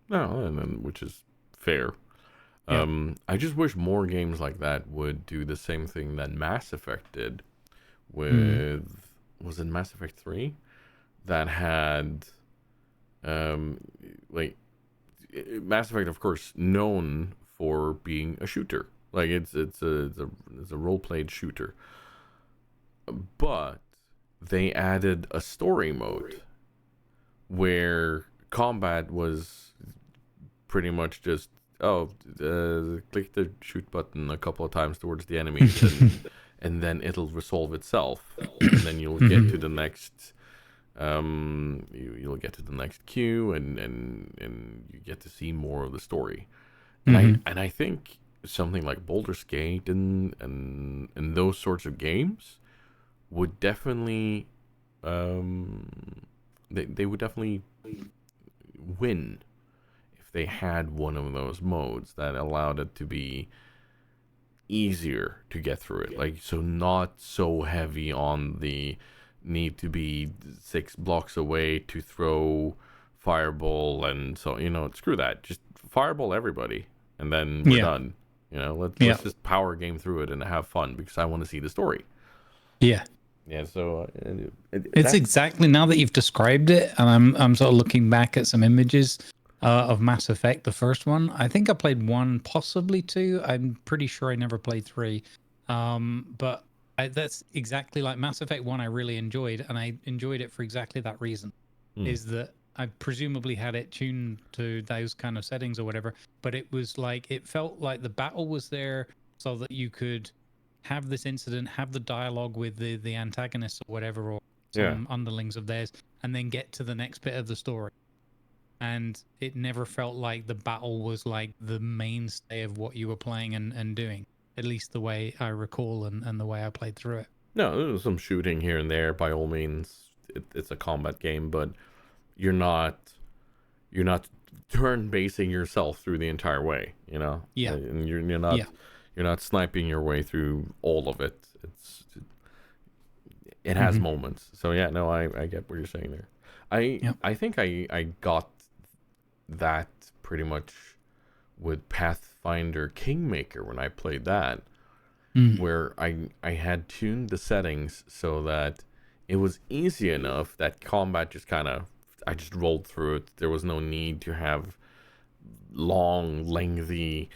No, and which is fair. Yeah. I just wish more games like that would do the same thing that Mass Effect did with was it Mass Effect 3 that had like Mass Effect, of course, known for being a shooter. Like it's a role played shooter, but they added a story mode where combat was pretty much just click the shoot button a couple of times towards the enemies, and then it'll resolve itself, and then you'll get to the next. You'll get to the next queue, and you get to see more of the story. And I think something like Baldur's Gate and those sorts of games would definitely they would definitely win if they had one of those modes that allowed it to be easier to get through it. Like, so not so heavy on the need to be 6 blocks away to throw fireball, and so screw that, just fireball everybody and then we're done. Let's just power game through it and have fun, because I want to see the story. So it's exactly, now that you've described it, and I'm sort of looking back at some images of Mass Effect, the first one. I think I played 1, possibly 2. I'm pretty sure I never played 3. But that's exactly like Mass Effect 1. I really enjoyed, and I enjoyed it for exactly that reason. Is that I presumably had it tuned to those kind of settings or whatever, but it was like, it felt like the battle was there so that you could have this incident, have the dialogue with the antagonists or whatever, or some underlings of theirs, and then get to the next bit of the story. And it never felt like the battle was like the mainstay of what you were playing and doing, at least the way I recall and the way I played through it. No, there was some shooting here and there, by all means. It's a combat game, but you're not turn basing yourself through the entire way, Yeah. and you're not sniping your way through all of it. It has moments. So yeah, no, I get what you're saying there. I think I got that pretty much with Pathfinder Kingmaker when I played that, where I had tuned the settings so that it was easy enough that combat just I just rolled through it. There was no need to have long, lengthy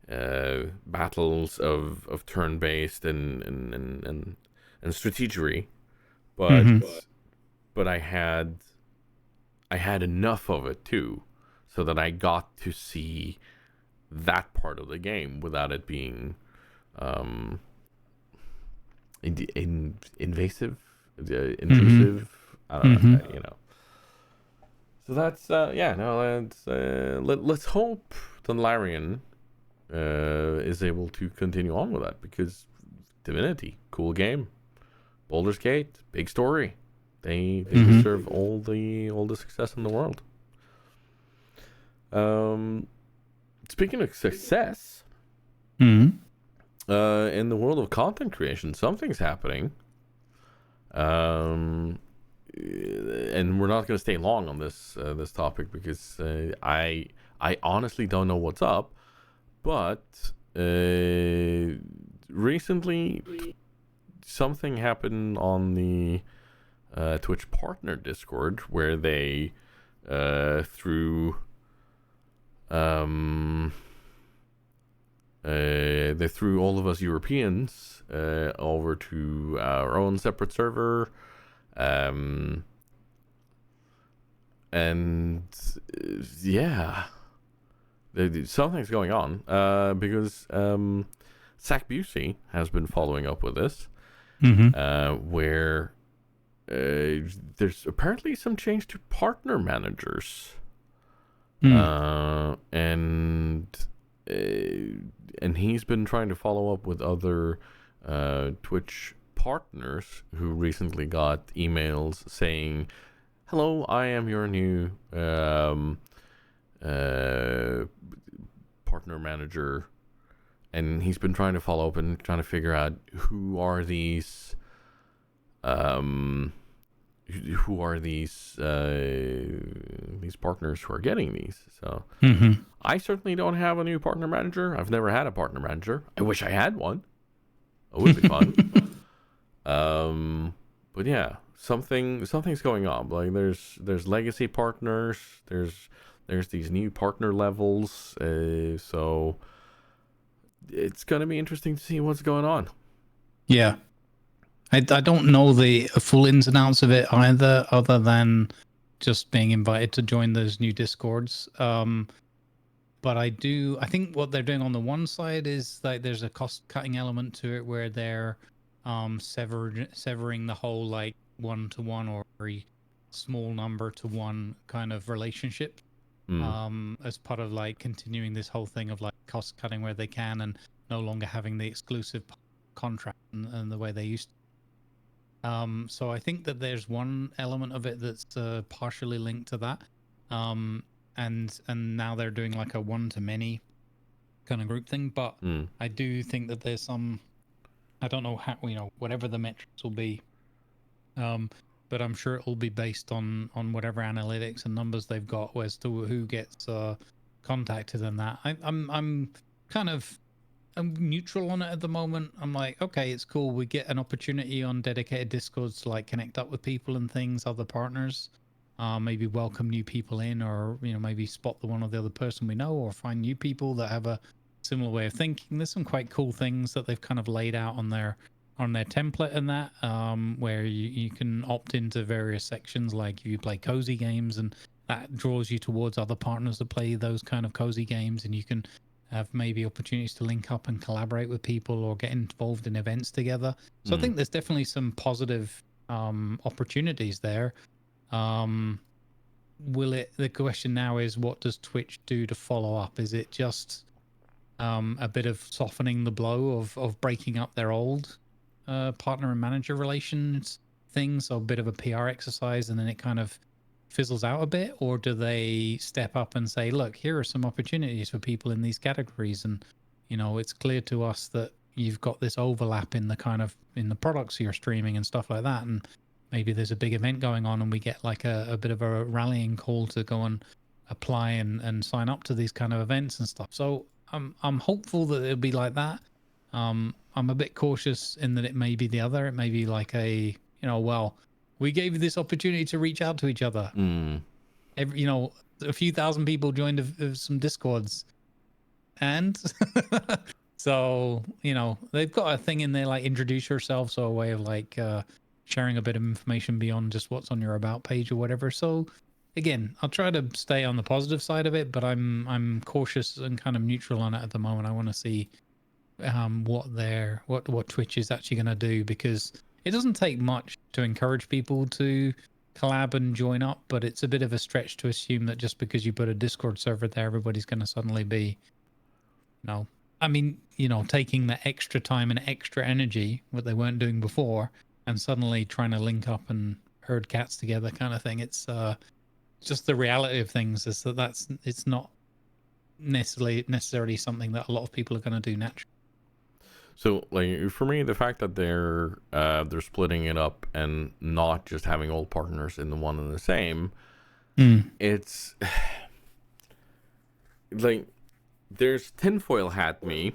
battles of turn based and strategery, but but I had enough of it too, so that I got to see that part of the game without it being invasive, intrusive. I don't know, So that's let's hope the Larian is able to continue on with that, because Divinity, cool game, Baldur's Gate, big story. They deserve all the success in the world. Speaking of success, in the world of content creation, something's happening. And we're not going to stay long on this topic, because I honestly don't know what's up. But recently, something happened on the Twitch partner Discord, where they threw all of us Europeans over to our own separate server, and something's going on, because Zach Busey has been following up with this, where there's apparently some change to partner managers, and he's been trying to follow up with other Twitch partners who recently got emails saying, "Hello, I am your new partner manager," and he's been trying to follow up and trying to figure out who are these partners who are getting these. So I certainly don't have a new partner manager. I've never had a partner manager. I wish I had one. It would be fun. But yeah, something's going on. Like there's legacy partners. There's these new partner levels. So it's gonna be interesting to see what's going on. Yeah. I don't know the full ins and outs of it either, other than just being invited to join those new Discords. But I think what they're doing on the one side is like there's a cost cutting element to it, where they're severing the whole like 1-to-1 or very small number to one kind of relationship, as part of like continuing this whole thing of like cost cutting where they can, and no longer having the exclusive contract and the way they used to. So I think that there's one element of it that's partially linked to that, and now they're doing like a one-to-many kind of group thing. But I do think that there's some, I don't know how, whatever the metrics will be, but I'm sure it will be based on whatever analytics and numbers they've got as to who gets contacted and that. I'm neutral on it at the moment. I'm like, okay, it's cool. We get an opportunity on dedicated Discords to like connect up with people and things, other partners, maybe welcome new people in, or maybe spot the one or the other person we know, or find new people that have a similar way of thinking. There's some quite cool things that they've kind of laid out on their template and that, where you can opt into various sections, like if you play cozy games, and that draws you towards other partners that play those kind of cozy games, and you can have maybe opportunities to link up and collaborate with people or get involved in events together. So I think there's definitely some positive opportunities there. The question now is, what does Twitch do to follow up? Is it just a bit of softening the blow of breaking up their old partner and manager relations things, or a bit of a PR exercise, and then it kind of fizzles out a bit, or do they step up and say, look, here are some opportunities for people in these categories, and it's clear to us that you've got this overlap in the products you're streaming and stuff like that, and maybe there's a big event going on and we get like a bit of a rallying call to go and apply and sign up to these kind of events and stuff. So I'm hopeful that it'll be like that. I'm a bit cautious in that it may be the other. It may be like well, we gave you this opportunity to reach out to each other. A few thousand people joined some Discords, and so they've got a thing in there like introduce yourself, so a way of like sharing a bit of information beyond just what's on your about page or whatever. So again, I'll try to stay on the positive side of it, but I'm cautious and kind of neutral on it at the moment. I want to see what Twitch is actually going to do, because it doesn't take much to encourage people to collab and join up, but it's a bit of a stretch to assume that just because you put a Discord server there, everybody's going to suddenly be taking the extra time and extra energy, what they weren't doing before, and suddenly trying to link up and herd cats together kind of thing. It's just the reality of things is that it's not necessarily something that a lot of people are going to do naturally. So, like, for me, the fact that they're splitting it up and not just having all partners in the one and the same, it's like there's tinfoil hat me,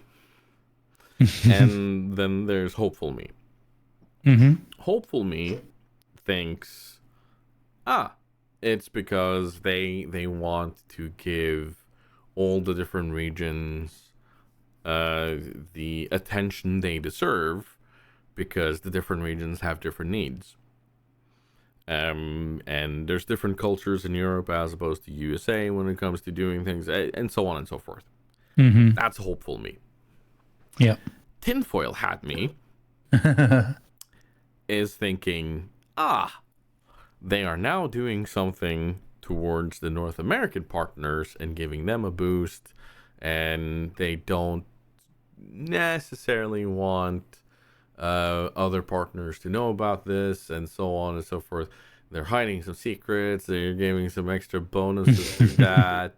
and then there's hopeful me. Hopeful me thinks, it's because they want to give all the different regions the attention they deserve, because the different regions have different needs. And there's different cultures in Europe as opposed to USA when it comes to doing things, and so on and so forth. That's hopeful me. Yeah. Tinfoil hat me is thinking, they are now doing something towards the North American partners and giving them a boost, and they don't necessarily want other partners to know about this, and so on and so forth. They're hiding some secrets, they're giving some extra bonuses to that,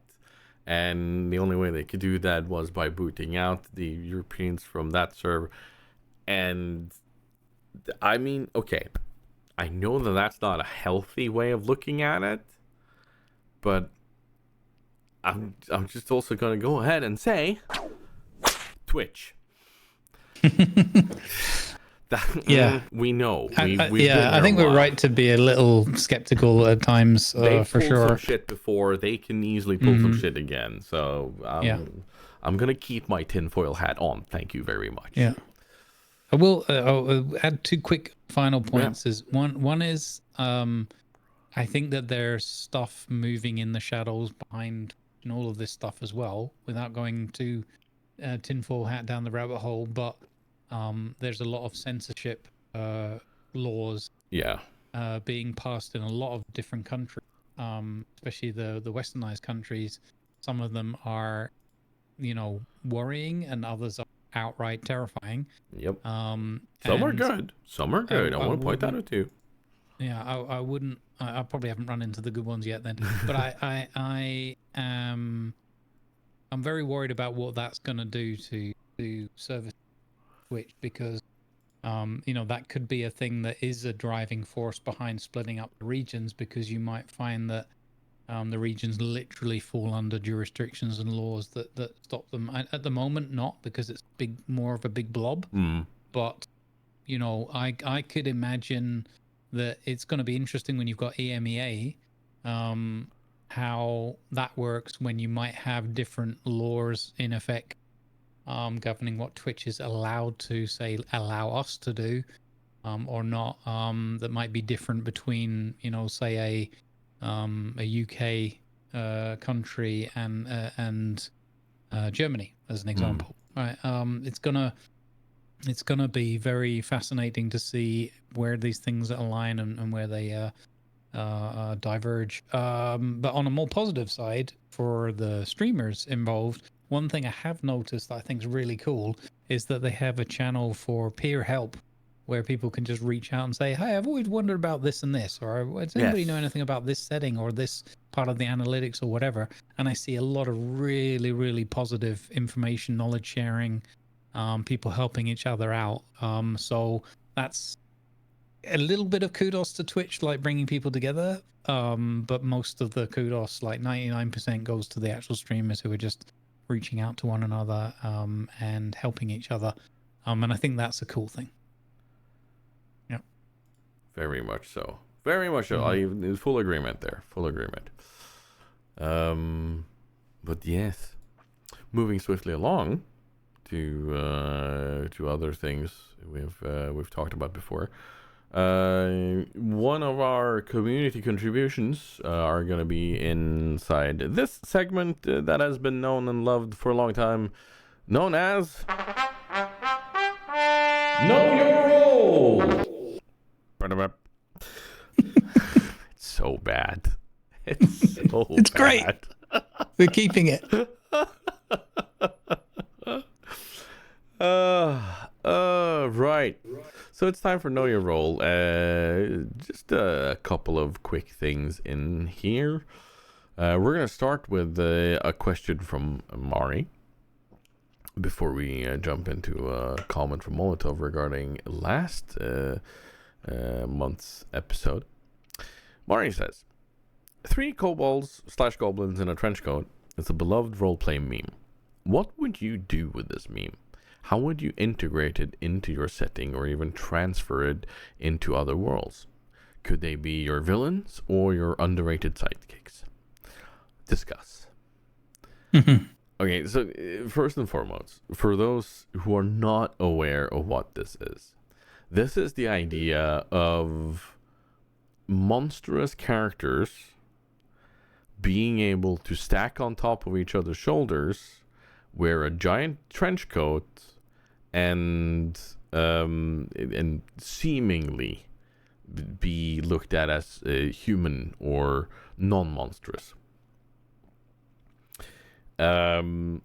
and the only way they could do that was by booting out the Europeans from that server. And I mean, okay, I know that that's not a healthy way of looking at it, but I'm just also going to go ahead and say Twitch. We know. I think we're right to be a little skeptical at times, for sure. Some shit before, they can easily pull some shit again. So I'm going to keep my tinfoil hat on. Thank you very much. Yeah. I will I'll add two quick final points. One is I think that there's stuff moving in the shadows behind all of this stuff as well, without going to tinfoil hat down the rabbit hole, but there's a lot of censorship laws being passed in a lot of different countries, especially the westernized countries. Some of them are worrying, and others are outright terrifying. Some are good, some are good. I want to point that out too. I wouldn't. I probably haven't run into the good ones yet then, but I am. I'm very worried about what that's going to do to service Twitch, because that could be a thing that is a driving force behind splitting up the regions, because you might find that the regions literally fall under jurisdictions and laws that stop them. At the moment, not, because it's more of a big blob. But I could imagine that it's going to be interesting when you've got EMEA, how that works when you might have different laws in effect governing what Twitch is allowed to allow us to do or not, that might be different between say a UK country and Germany, as an example. Right. It's gonna be very fascinating to see where these things align and where they diverge. But on a more positive side, for the streamers involved, one thing I have noticed that I think is really cool is that they have a channel for peer help where people can just reach out and say, "Hey, I've always wondered about this and this," or "Does anybody know anything about this setting or this part of the analytics or whatever?" And I see a lot of really, really positive information, knowledge sharing, people helping each other out. So that's a little bit of kudos to Twitch, like bringing people together. But most of the kudos, like 99%, goes to the actual streamers who are just reaching out to one another and helping each other. And I think that's a cool thing. Yeah. Very much so. Very much so. I full agreement there. Full agreement. But yes, moving swiftly along to other things we've talked about before. One of our community contributions are going to be inside this segment that has been known and loved for a long time, known as Know Your Role. It's so bad. It's so It's bad. Great. We're keeping it. Right. So it's time for Know Your Role. Just a couple of quick things in here. We're going to start with a question from Mari before we jump into a comment from Moleytov regarding last month's episode. Mari says, 3 kobolds / goblins in a trench coat is a beloved roleplay meme. What would you do with this meme? How would you integrate it into your setting or even transfer it into other worlds? Could they be your villains or your underrated sidekicks? Discuss. Okay, so first and foremost, for those who are not aware of what this is the idea of monstrous characters being able to stack on top of each other's shoulders, wear a giant trench coat, and seemingly be looked at as human or non-monstrous. To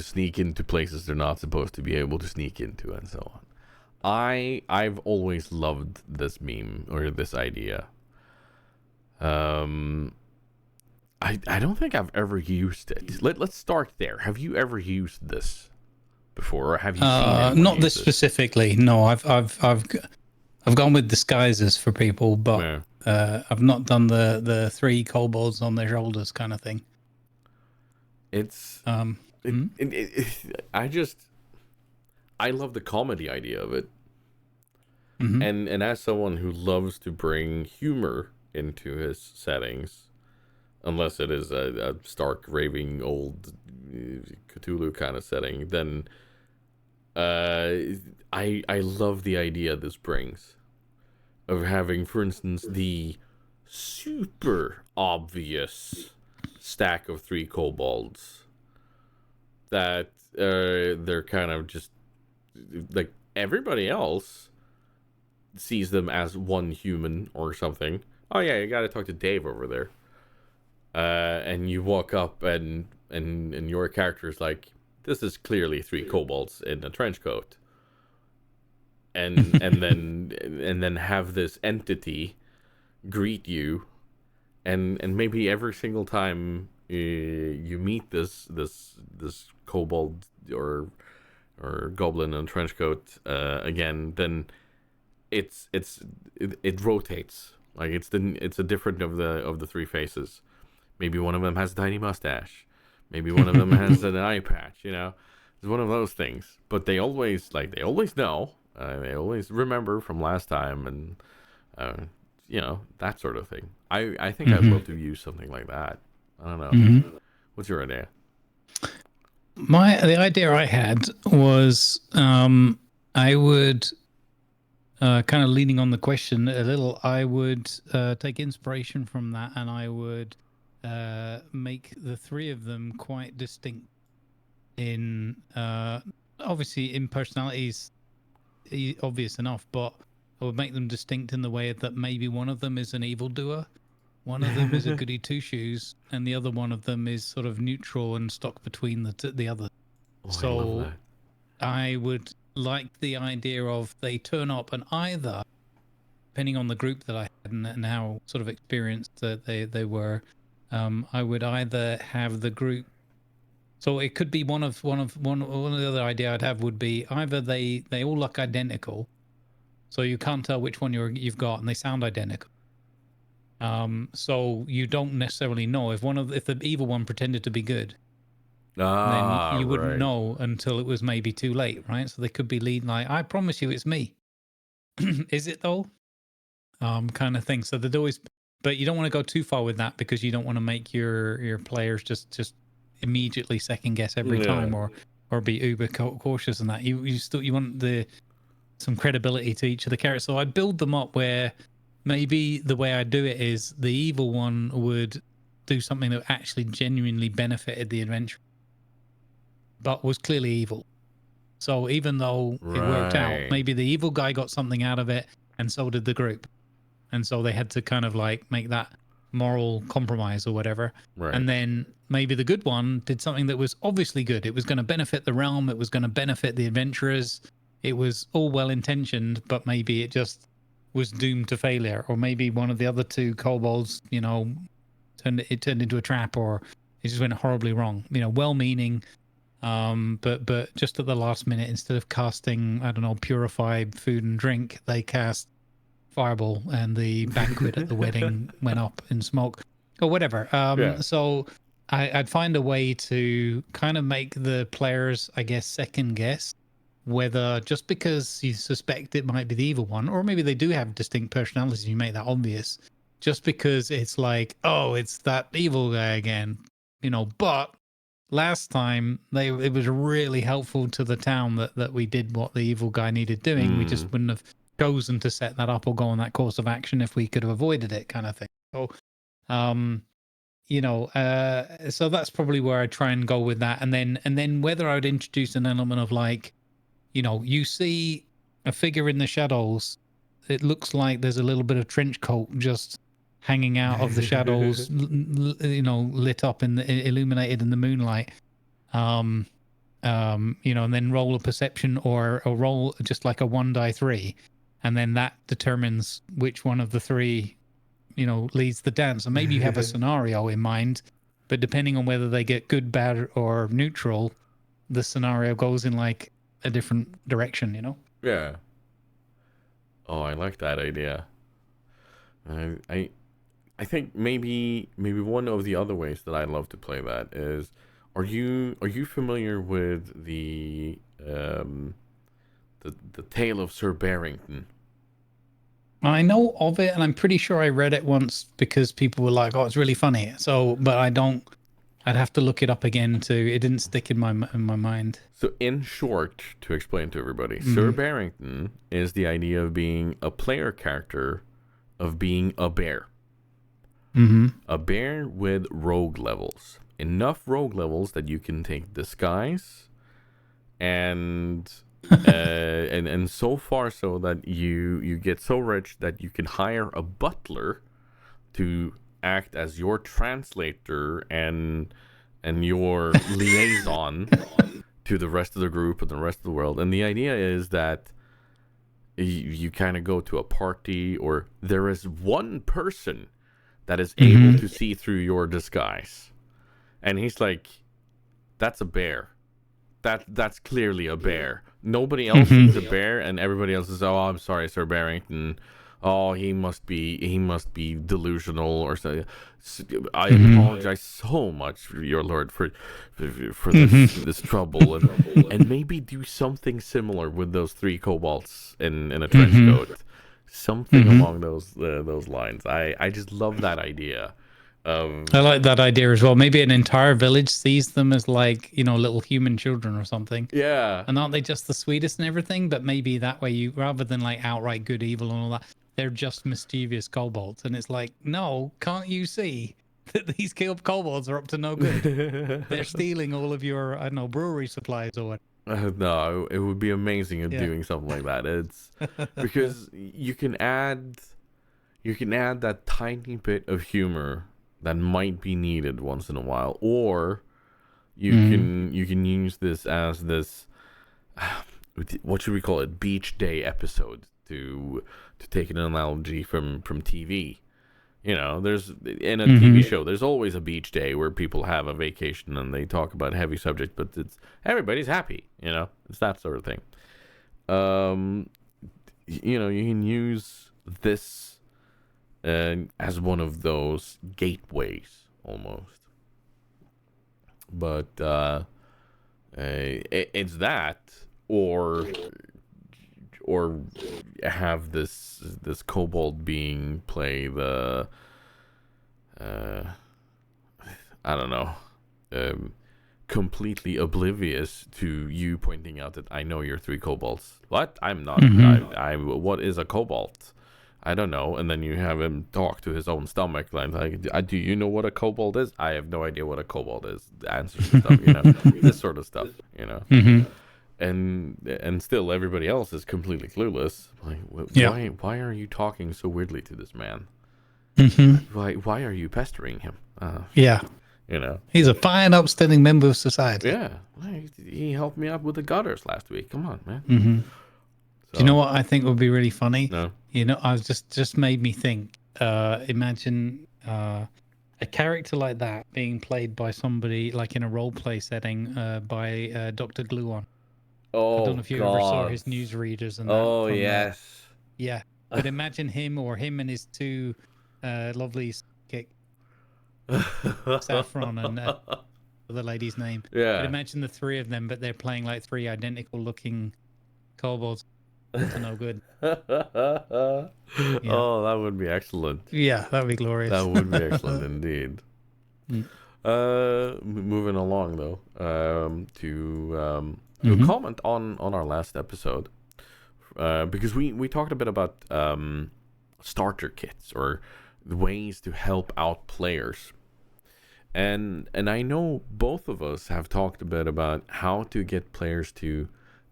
sneak into places they're not supposed to be able to sneak into, and so on. I've always loved this meme or this idea. I don't think I've ever used it. Let's start there. Have you ever used this before, or have you seen anyone Not use this specifically. No, I've gone with disguises for people, but I've not done the 3 kobolds on their shoulders kind of thing. It's I love the comedy idea of it, and as someone who loves to bring humor into his settings, unless it is a stark raving old Cthulhu kind of setting, then I love the idea this brings of having, for instance, the super obvious stack of 3 kobolds that they're kind of just like everybody else sees them as one human or something. Oh yeah, you gotta talk to Dave over there. And you walk up and your character is like, this is clearly 3 kobolds in a trench coat. And then have this entity greet you, and maybe every single time you meet this kobold or goblin in a trench coat again, then it rotates. Like it's a different of the 3 faces. Maybe one of them has a tiny mustache. Maybe one of them has an eye patch. It's one of those things. But they always know. They always remember from last time, and that sort of thing. I think I'd love to use something like that. I don't know. What's your idea? The idea I had was I would kind of leaning on the question a little. I would take inspiration from that, and I would make the 3 of them quite distinct in obviously in personalities, obvious enough, but I would make them distinct in the way that maybe one of them is an evildoer, one of them is a goody two shoes, and the other one of them is sort of neutral and stuck between the other. I love that. I would liked the idea of they turn up and either, depending on the group that I had and how sort of experienced that they were, I would either have the group. So it could be one of the other idea I'd have would be either they all look identical, so you can't tell which one you've got, and they sound identical. So you don't necessarily know if the evil one pretended to be good. Then you wouldn't know until it was maybe too late, right? So they could be leading like, I promise you, it's me. Is it though? Kind of thing. So there'd always, but you don't want to go too far with that because you don't want to make your players just immediately second guess every time or be uber cautious in that. You want some credibility to each of the characters. So I'd build them up where maybe the way I do it is the evil one would do something that actually genuinely benefited the adventure, but was clearly evil. So even though it worked out, maybe the evil guy got something out of it, and so did the group. And so they had to kind of like make that moral compromise or whatever. Right. And then maybe the good one did something that was obviously good. It was going to benefit the realm. It was going to benefit the adventurers. It was all well-intentioned, but maybe it just was doomed to failure. Or maybe one of the other two kobolds, turned into a trap, or it just went horribly wrong. Well-meaning, but just at the last minute, instead of casting, I don't know, purified food and drink, they cast fireball, and the banquet at the wedding went up in smoke, or whatever. So I'd find a way to kind of make the players, I guess, second guess whether, just because you suspect it might be the evil one, or maybe they do have distinct personalities, you make that obvious, just because it's like, oh, it's that evil guy again, but last time it was really helpful to the town that we did what the evil guy needed doing. We just wouldn't have chosen to set that up or go on that course of action if we could have avoided it, kind of thing. So so that's probably where I try and go with that. And then whether I would introduce an element of like, you see a figure in the shadows, it looks like there's a little bit of trench coat just hanging out of the shadows, lit up illuminated in the moonlight. And then roll a perception or roll just like a 1d3, and then that determines which one of the three, leads the dance. And maybe you have a scenario in mind, but depending on whether they get good, bad, or neutral, the scenario goes in like a different direction. Yeah. Oh, I like that idea. I think maybe one of the other ways that I love to play that is, are you familiar with the Tale of Sir Barrington? I know of it, and I'm pretty sure I read it once because people were like, "Oh, it's really funny." So, but I don't. I'd have to look it up again it didn't stick in my mind. So, in short, to explain to everybody, Sir Barrington is the idea of being a player character, of being a bear. A bear with rogue levels. Enough rogue levels that you can take disguise, and so far so that you get so rich that you can hire a butler to act as your translator and your liaison to the rest of the group and the rest of the world. And the idea is that you kind of go to a party, or there is one person that is able to see through your disguise, and he's like, "That's a bear. That's clearly a bear. Nobody else sees a bear, and everybody else is, oh, I'm sorry, Sir Barrington. Oh, he must be delusional or so. I apologize so much, your lord, for this trouble, and maybe do something similar with those three kobolds in a trench coat, something along those lines. I just love that idea. I like that idea as well. Maybe an entire village sees them as like, little human children or something. Yeah. And aren't they just the sweetest and everything? But maybe that way you, rather than like outright good, evil and all that, they're just mischievous kobolds. And it's like, no, can't you see that these kobolds are up to no good? They're stealing all of your, I don't know, brewery supplies or what. No, it would be amazing at doing something like that. It's because you can add that tiny bit of humor that might be needed once in a while, or you can use this as this what should we call it, beach day episode, to take an analogy from TV. You know, there's in a TV show, there's always a beach day where people have a vacation and they talk about heavy subject, but it's everybody's happy. You know, it's that sort of thing. You know, you can use this as one of those gateways almost, but it's that, or have this kobold being play the I don't know, completely oblivious to you pointing out that I know you're 3 kobolds. What? I'm not. What is a kobold? I don't know. And then you have him talk to his own stomach, like, do you know what a kobold is? I have no idea what a kobold is. The answers to stuff, you know, this sort of stuff, you know. And still everybody else is completely clueless. Like, why are you talking so weirdly to this man? Why are you pestering him? You know, he's a fine, upstanding member of society. Yeah, he helped me out with the gutters last week. Come on, man. Do you know what I think would be really funny? No. You know, I was just made me think. Imagine a character like that being played by somebody like in a role play setting by Dr. Gluon. Oh, I don't know if you ever saw his newsreaders and that. Oh, yes. Yeah. But imagine him and his 2 lovely kick Saffron and the lady's name. Yeah. But imagine the 3 of them, but they're playing like 3 identical looking kobolds. To no good. Oh, that would be excellent. Yeah, that would be glorious. That would be excellent indeed. Moving along though, to comment on our last episode, because we talked a bit about starter kits or ways to help out players, and I know both of us have talked a bit about how to get players to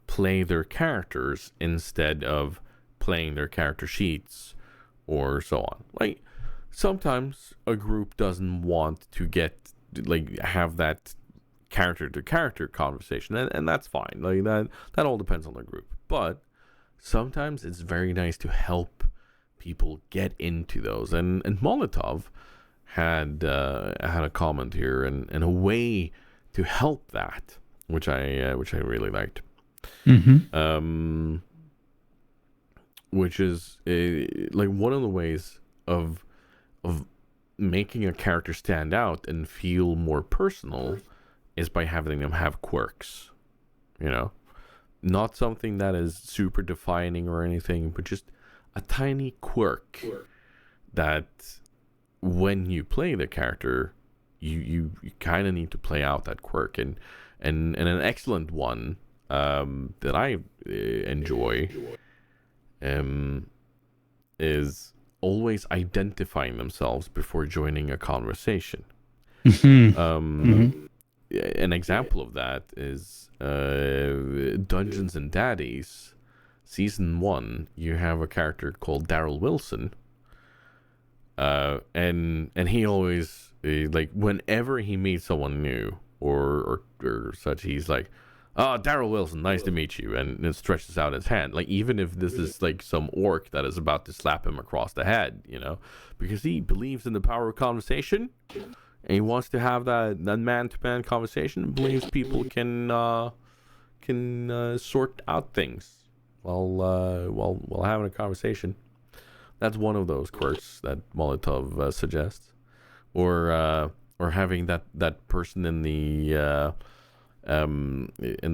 play their characters instead of playing their character sheets or so on. Like, sometimes a group doesn't want to have that character to character conversation, and that's fine. Like, that all depends on the group. But sometimes it's very nice to help people get into those, and Moleytov had a comment here and a way to help that, which I really liked. Which is like one of the ways of making a character stand out and feel more personal is by having them have quirks, you know, not something that is super defining or anything, but just a tiny quirk that when you play the character, you kind of need to play out that quirk, and an excellent one that I enjoy is always identifying themselves before joining a conversation. An example of that is Dungeons and Daddies Season 1. You have a character called Daryl Wilson, and he always like whenever he meets someone new or such, he's like, "Oh, Daryl Wilson, nice to meet you," and it stretches out his hand, like even if this is like some orc that is about to slap him across the head, you know, because he believes in the power of conversation, and he wants to have that man-to-man conversation, and believes people can sort out things while having a conversation. That's one of those quirks that Moleytov suggests, or having that person in the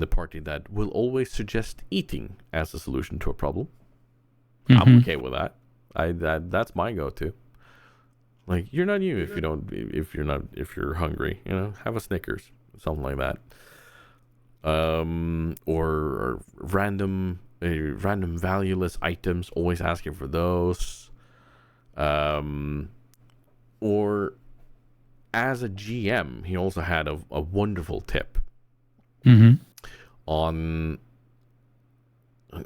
party that will always suggest eating as a solution to a problem. I'm okay with that. That's my go-to. Like, you're not you if you're hungry, you know, have a Snickers, something like that. Or random valueless items, always asking for those. Or as a GM, he also had a wonderful tip on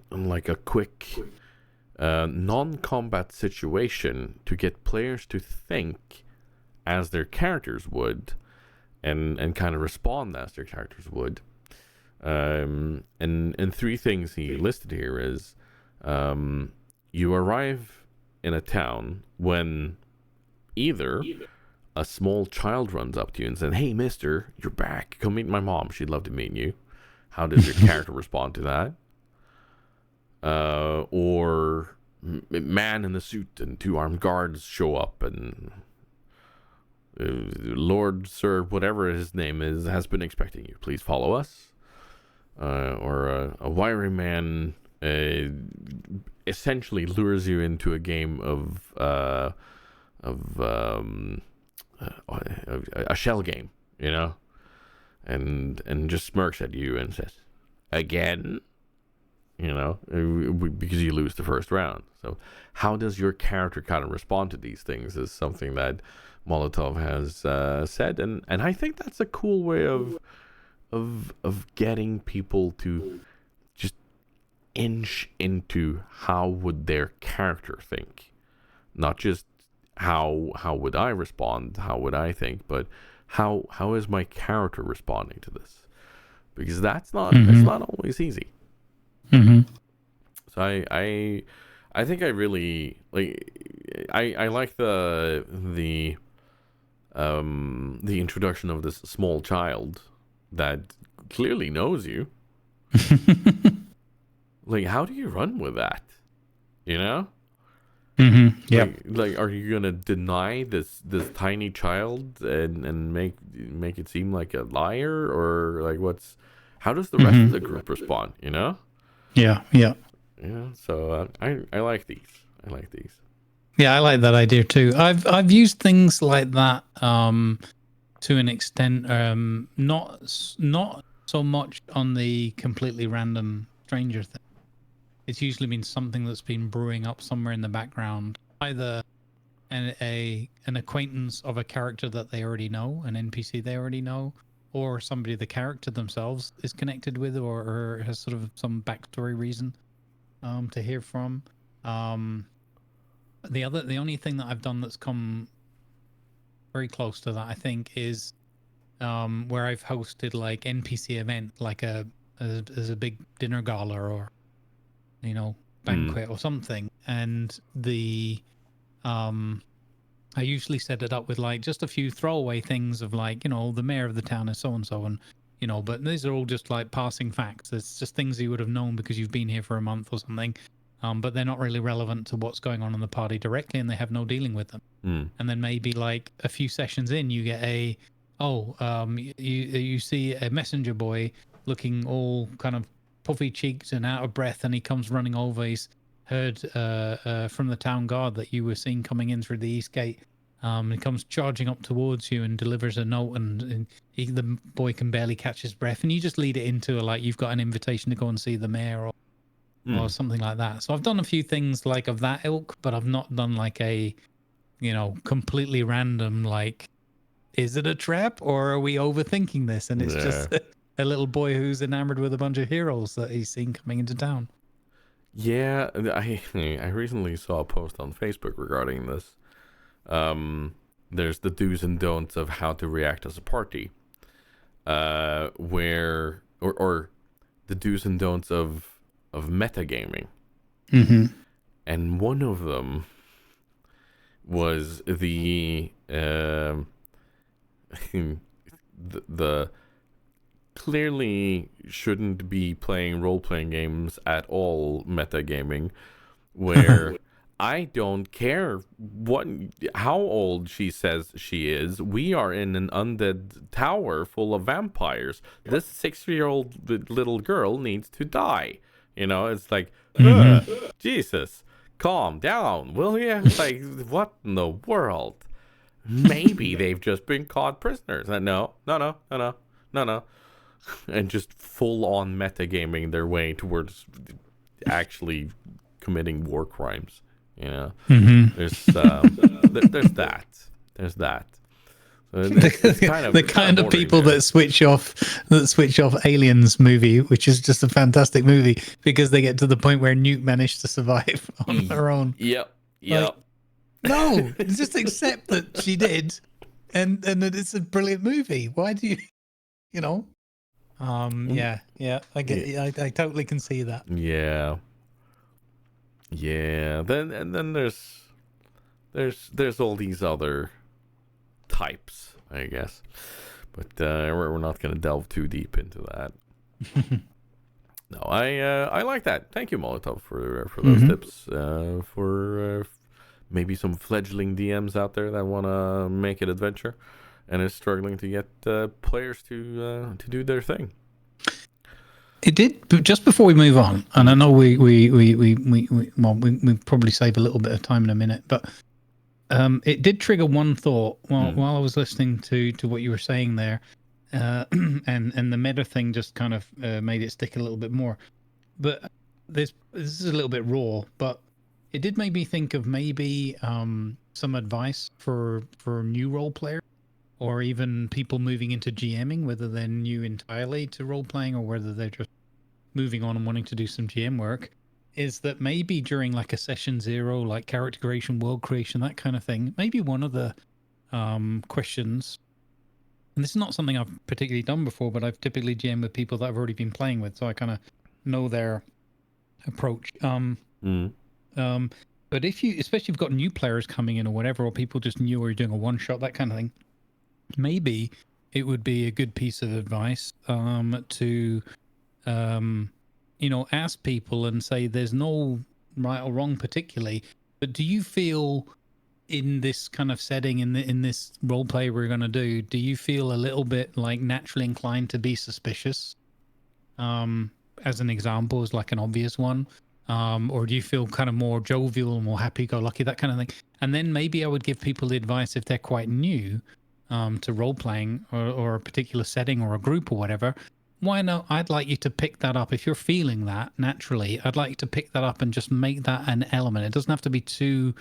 like a quick non-combat situation to get players to think as their characters would, and kind of respond as their characters would. And three things he listed here is, you arrive in a town when either a small child runs up to you and says, "Hey, mister, you're back. Come meet my mom. She'd love to meet you." How does your character respond to that? Or man in a suit and two armed guards show up and Lord, Sir, whatever his name is, has been expecting you. Please follow us. Or a wiry man essentially lures you into a game of a shell game, you know, and just smirks at you and says, "Again," you know, because you lose the first round. So how does your character kind of respond to these things is something that Moleytov has said, and I think that's a cool way of getting people to just inch into how would their character think, not just how would I respond, how would I think, but how is my character responding to this, because that's not it's not always easy. So I think I really I like the introduction of this small child that clearly knows you. Like, how do you run with that? You know? Yeah. Like, are you gonna deny this tiny child and make it seem like a liar, or like how does the rest of the group respond? You know? Yeah. So I like these. I like these. Yeah, I like that idea too. I've used things like that to an extent, not so much on the completely random stranger thing. It's usually been something that's been brewing up somewhere in the background, either an acquaintance of a character that they already know, an NPC they already know, or somebody the character themselves is connected with, or has sort of some backstory reason to hear from. The only thing that I've done that's come very close to that, I think, is where I've hosted like NPC event, like as a big dinner gala or banquet or something, and I usually set it up with like just a few throwaway things of like, the mayor of the town is so and so, and but these are all just like passing facts. It's just things you would have known because you've been here for a month or something. But they're not really relevant to what's going on in the party directly, and they have no dealing with them. And then maybe like a few sessions in, you get you see a messenger boy looking all kind of puffy cheeked and out of breath, and he comes running over. He's heard from the town guard that you were seen coming in through the east gate. He comes charging up towards you and delivers a note, and the boy can barely catch his breath, and you just lead it into like you've got an invitation to go and see the mayor or something like that. So I've done a few things like of that ilk, but I've not done like a completely random, like, is it a trap or are we overthinking this? And it's just a little boy who's enamored with a bunch of heroes that he's seen coming into town. Yeah, I recently saw a post on Facebook regarding this. There's the do's and don'ts of how to react as a party, where or the do's and don'ts of metagaming. And one of them was the clearly shouldn't be playing role-playing games at all metagaming, where I don't care how old she says she is. We are in an undead tower full of vampires. This 6-year-old little girl needs to die. It's like, Jesus, calm down, will you? Like, what in the world? Maybe they've just been caught prisoners. No. And just full-on metagaming their way towards actually committing war crimes. There's that. There's that. The kind of people that switch off Aliens movie, which is just a fantastic movie, because they get to the point where Newt managed to survive on her own. Yep. Like, no, just accept that she did, and that it's a brilliant movie. Why do you? Yeah, I get. Yeah. I totally can see that. Yeah. Then there's all these other types, I guess, but we're not gonna delve too deep into that. No, I like that. Thank you, Molotov, for those tips. For maybe some fledgling DMs out there that want to make an adventure and is struggling to get players to do their thing. It did, but just before we move on, and I know we probably save a little bit of time in a minute, but it did trigger one thought while I was listening to what you were saying there, and the meta thing just kind of made it stick a little bit more. But this is a little bit raw, but it did make me think of maybe some advice for new role players, or even people moving into GMing, whether they're new entirely to role playing or whether they're just moving on and wanting to do some GM work, is that maybe during like a session 0, like character creation, world creation, that kind of thing, maybe one of the questions, and this is not something I've particularly done before, but I've typically GM with people that I've already been playing with, so I kind of know their approach. But if you, especially if you've got new players coming in or whatever, or people just new, or you're doing a one shot, that kind of thing, maybe it would be a good piece of advice to ask people and say, there's no right or wrong particularly, but do you feel in this kind of setting, in this role play we're going to do you feel a little bit like naturally inclined to be suspicious, as an example, is like an obvious one, or do you feel kind of more jovial, more happy-go-lucky, that kind of thing? And then maybe I would give people the advice, if they're quite new to role-playing or a particular setting or a group or whatever, why not, I'd like you to pick that up. If you're feeling that naturally, I'd like you to pick that up and just make that an element. It doesn't have to be too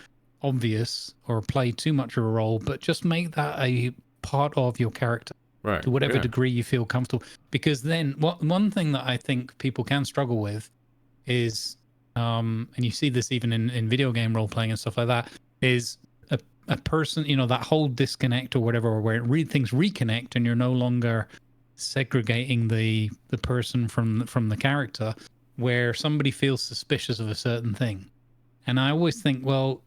obvious or play too much of a role, but just make that a part of your character, right, to whatever degree you feel comfortable. Because then one thing that I think people can struggle with is, and you see this even in video game role playing and stuff like that, is a person, that whole disconnect or whatever, where things reconnect and you're no longer segregating the person from the character, where somebody feels suspicious of a certain thing. And I always think, well,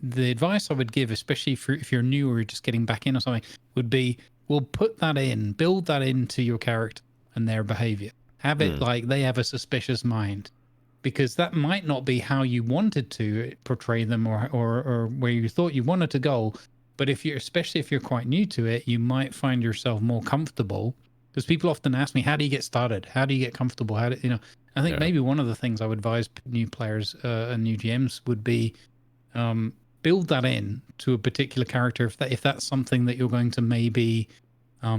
the advice I would give, especially if you're new or you're just getting back in or something, would be, well, put that in, build that into your character and their behavior. Have it like they have a suspicious mind, because that might not be how you wanted to portray them or where you thought you wanted to go. But especially if you're quite new to it, you might find yourself more comfortable, because people often ask me, how do you get started? How do you get comfortable? I think maybe one of the things I would advise new players and new GMs would be, build that in to a particular character. If that's something that you're going to maybe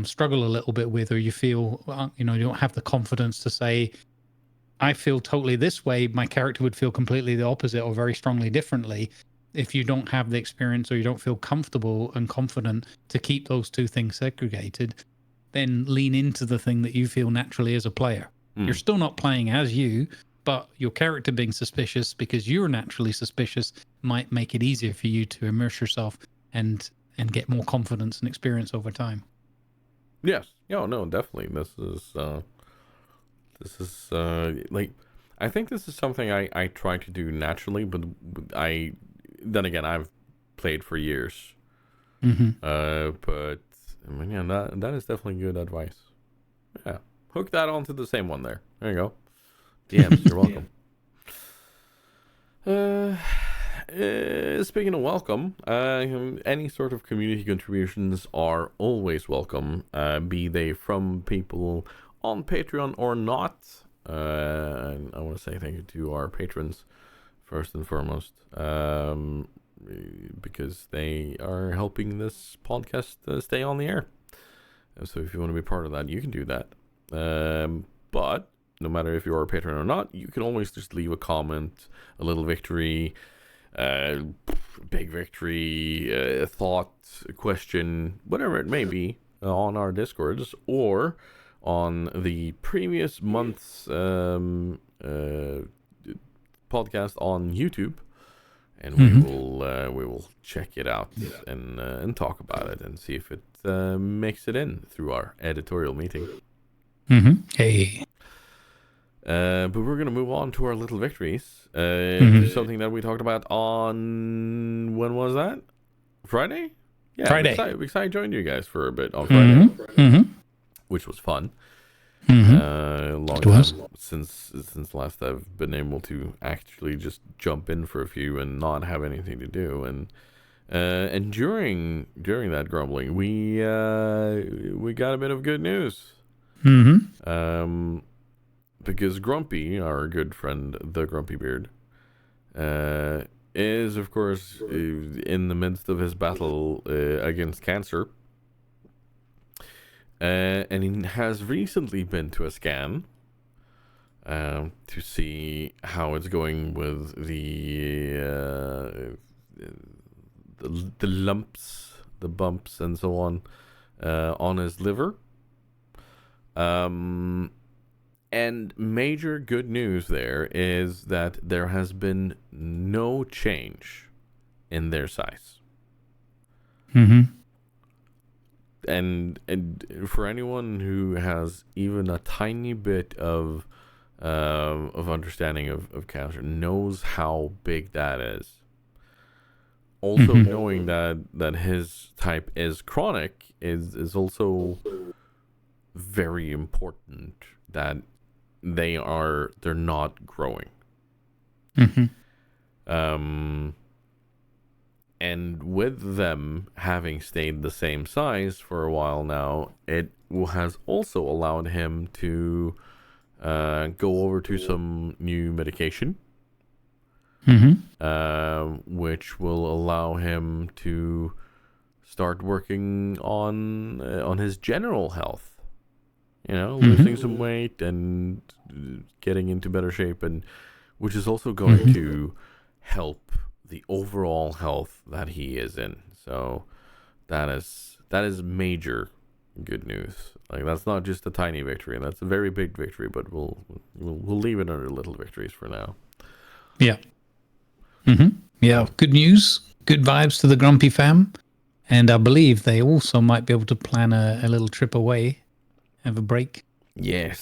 struggle a little bit with, or you feel, you don't have the confidence to say, I feel totally this way, my character would feel completely the opposite or very strongly differently. If you don't have the experience or you don't feel comfortable and confident to keep those two things segregated, then lean into the thing that you feel naturally as a player. You're still not playing as you, but your character being suspicious because you're naturally suspicious might make it easier for you to immerse yourself and get more confidence and experience over time. Yes. No, definitely. This is like, I think this is something I try to do naturally, but then again, I've played for years. But I mean, yeah, that is definitely good advice. Yeah. Hook that onto the same one there. There you go. DMs, you're welcome. Speaking of welcome, any sort of community contributions are always welcome, be they from people on Patreon or not. And I want to say thank you to our patrons first and foremost, because they are helping this podcast stay on the air. So if you want to be part of that, you can do that. But no matter if you're a patron or not, you can always just leave a comment, a little victory, big victory, thought, question, whatever it may be, on our Discords or on the previous month's podcast on YouTube, and we will check it out and talk about it and see if it makes it in through our editorial meeting. Hey. But we're going to move on to our little victories. Something that we talked about on... When was that? Friday? Yeah, Friday. Because I joined you guys for a bit on Friday. Which was fun. Long time since last I've been able to actually just jump in for a few and not have anything to do. And during that grumbling, we got a bit of good news. Because Grumpy, our good friend, the Grumpy Beard, is of course in the midst of his battle against cancer. And he has recently been to a scan to see how it's going with the lumps, the bumps, and so on his liver. And major good news there is that there has been no change in their size. And for anyone who has even a tiny bit of understanding of cancer knows how big that is. Also knowing that his type is chronic is also very important, that they're not growing. And with them having stayed the same size for a while now, it has also allowed him to go over to some new medication, which will allow him to start working on his general health. Losing some weight and getting into better shape, and which is also going to help the overall health that he is in. So that is major good news. Like, that's not just a tiny victory, that's a very big victory, but we'll leave it under little victories for now. Yeah. Yeah, good news, good vibes to the Grumpy fam, and I believe they also might be able to plan a little trip away, have a break. Yes.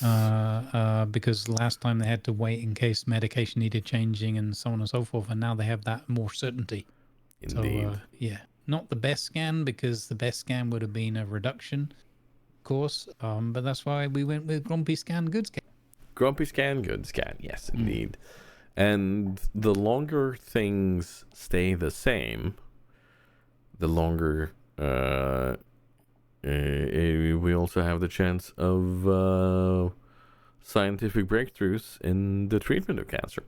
Because last time they had to wait in case medication needed changing and so on and so forth, and now they have that more certainty. Indeed. So, yeah, not the best scan, because the best scan would have been a reduction, of course. But that's why we went with Grumpy scan, good scan. Grumpy scan, good scan. Yes, indeed. And the longer things stay the same, the longer we also have the chance of scientific breakthroughs in the treatment of cancer.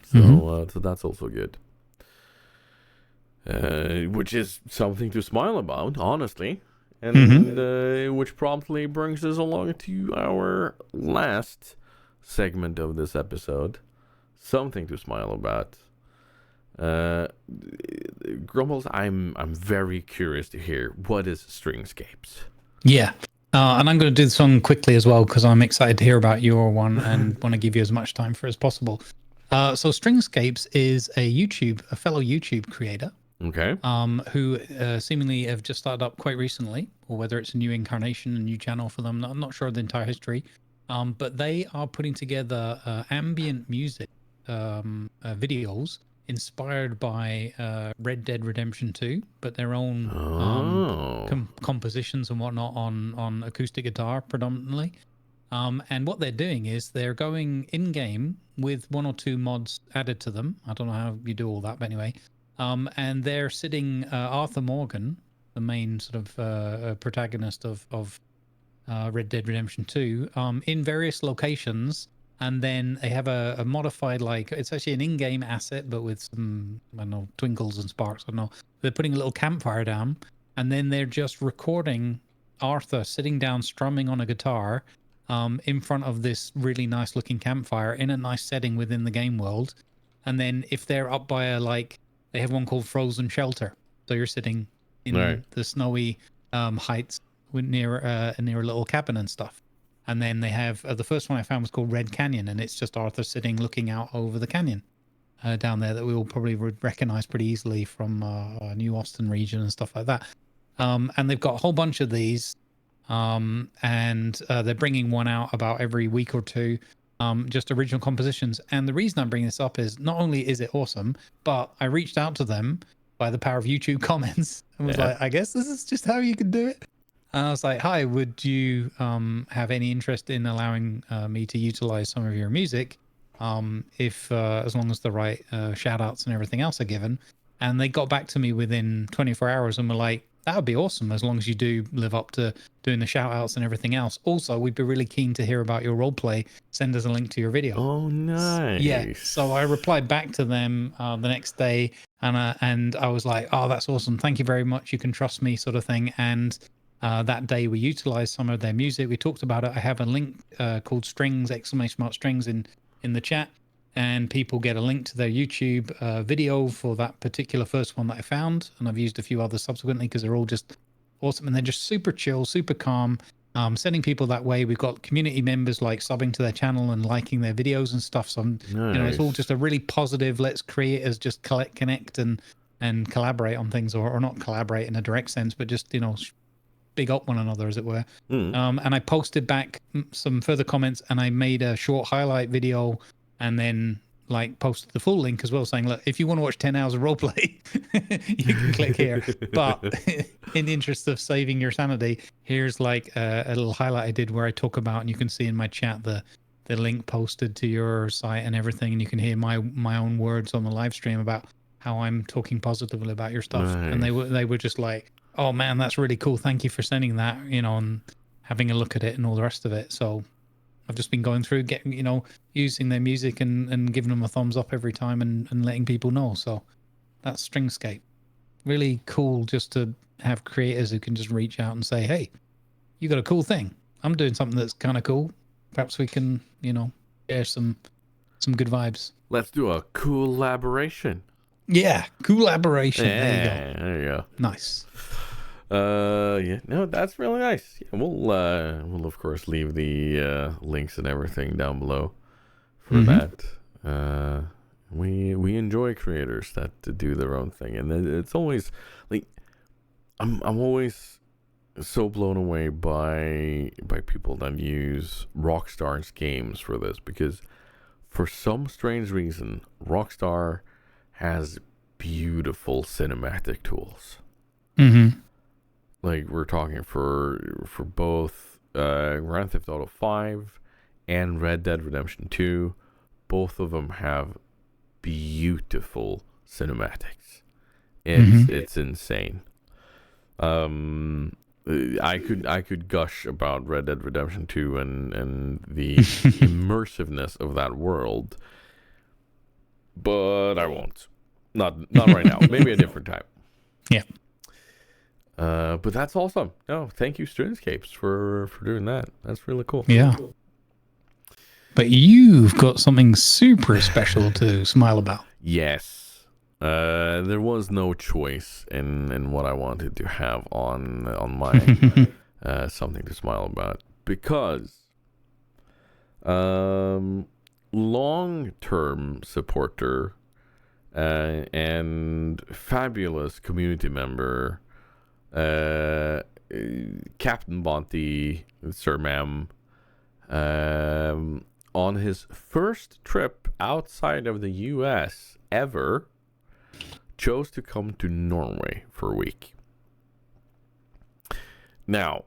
So, so that's also good. Which is something to smile about, honestly. And which promptly brings us along to our last segment of this episode. Something to smile about. Grumbles, I'm very curious to hear, what is Stringscapes? Yeah, and I'm going to do the song quickly as well, because I'm excited to hear about your one and want to give you as much time for as possible. So Stringscapes is a fellow YouTube creator. Okay. Who seemingly have just started up quite recently, or whether it's a new incarnation, a new channel for them. I'm not sure of the entire history. But they are putting together ambient music videos inspired by Red Dead Redemption 2, but their own compositions and whatnot on acoustic guitar predominantly. And what they're doing is they're going in-game with one or two mods added to them. I don't know how you do all that, but anyway. And they're sitting Arthur Morgan, the main sort of protagonist of Red Dead Redemption 2, in various locations. And then they have a modified, like, it's actually an in-game asset, but with some, I don't know, twinkles and sparks. I don't know. They're putting a little campfire down, and then they're just recording Arthur sitting down strumming on a guitar in front of this really nice looking campfire in a nice setting within the game world. And then if they're up by they have one called Frozen Shelter. So you're sitting in the snowy heights near a little cabin and stuff. And then they have the first one I found was called Red Canyon, and it's just Arthur sitting looking out over the canyon down there that we will probably recognize pretty easily from New Austin region and stuff like that. And they've got a whole bunch of these and they're bringing one out about every week or two, just original compositions. And the reason I'm bringing this up is not only is it awesome, but I reached out to them by the power of YouTube comments and was like, I guess this is just how you can do it. And I was like, hi, would you have any interest in allowing me to utilize some of your music, if as long as the right shout outs and everything else are given? And they got back to me within 24 hours and were like, that would be awesome as long as you do live up to doing the shout outs and everything else. Also, we'd be really keen to hear about your role play. Send us a link to your video. Oh, nice. Yeah. So I replied back to them the next day, and I was like, oh, that's awesome. Thank you very much. You can trust me, sort of thing. And that day we utilized some of their music. We talked about it. I have a link called Strings, !Strings in the chat. And people get a link to their YouTube video for that particular first one that I found. And I've used a few others subsequently because they're all just awesome. And they're just super chill, super calm, sending people that way. We've got community members like subbing to their channel and liking their videos and stuff. So, nice. You know, it's all just a really positive, let's creators just connect and collaborate on things, or not collaborate in a direct sense, but just, you know, big up one another, as it were. And I posted back some further comments, and I made a short highlight video and then like posted the full link as well, saying, look, if you want to watch 10 hours of roleplay, you can click here. But in the interest of saving your sanity, here's like a little highlight I did where I talk about, and you can see in my chat the link posted to your site and everything, and you can hear my own words on the live stream about how I'm talking positively about your stuff. Nice. And they were just like, oh man, that's really cool. Thank you for sending that, you know, and having a look at it and all the rest of it. So I've just been going through, getting, you know, using their music and giving them a thumbs up every time and letting people know. So that's Stringscape. Really cool just to have creators who can just reach out and say, hey, you got a cool thing. I'm doing something that's kind of cool. Perhaps we can, you know, share some good vibes. Let's do a collaboration. Yeah, collaboration. Yeah, there you go. Nice. Yeah, no, that's really nice. Yeah, we'll of course leave the links and everything down below for that. We enjoy creators that do their own thing, and it's always like I'm always so blown away by people that use Rockstar's games for this, because for some strange reason Rockstar has beautiful cinematic tools. Like, we're talking for both Grand Theft Auto 5 and Red Dead Redemption 2. Both of them have beautiful cinematics. It's insane. I could gush about Red Dead Redemption 2 and the immersiveness of that world, but I won't. Not right now. Maybe a different time. Yeah. But that's awesome. No, thank you, Stringscapes, for doing that. That's really cool. Yeah. But you've got something super special to smile about. Yes. There was no choice in what I wanted to have on my something to smile about, because long-term supporter and fabulous community member, Captain Bonte, Sir Ma'am, on his first trip outside of the US ever, chose to come to Norway for a week. Now,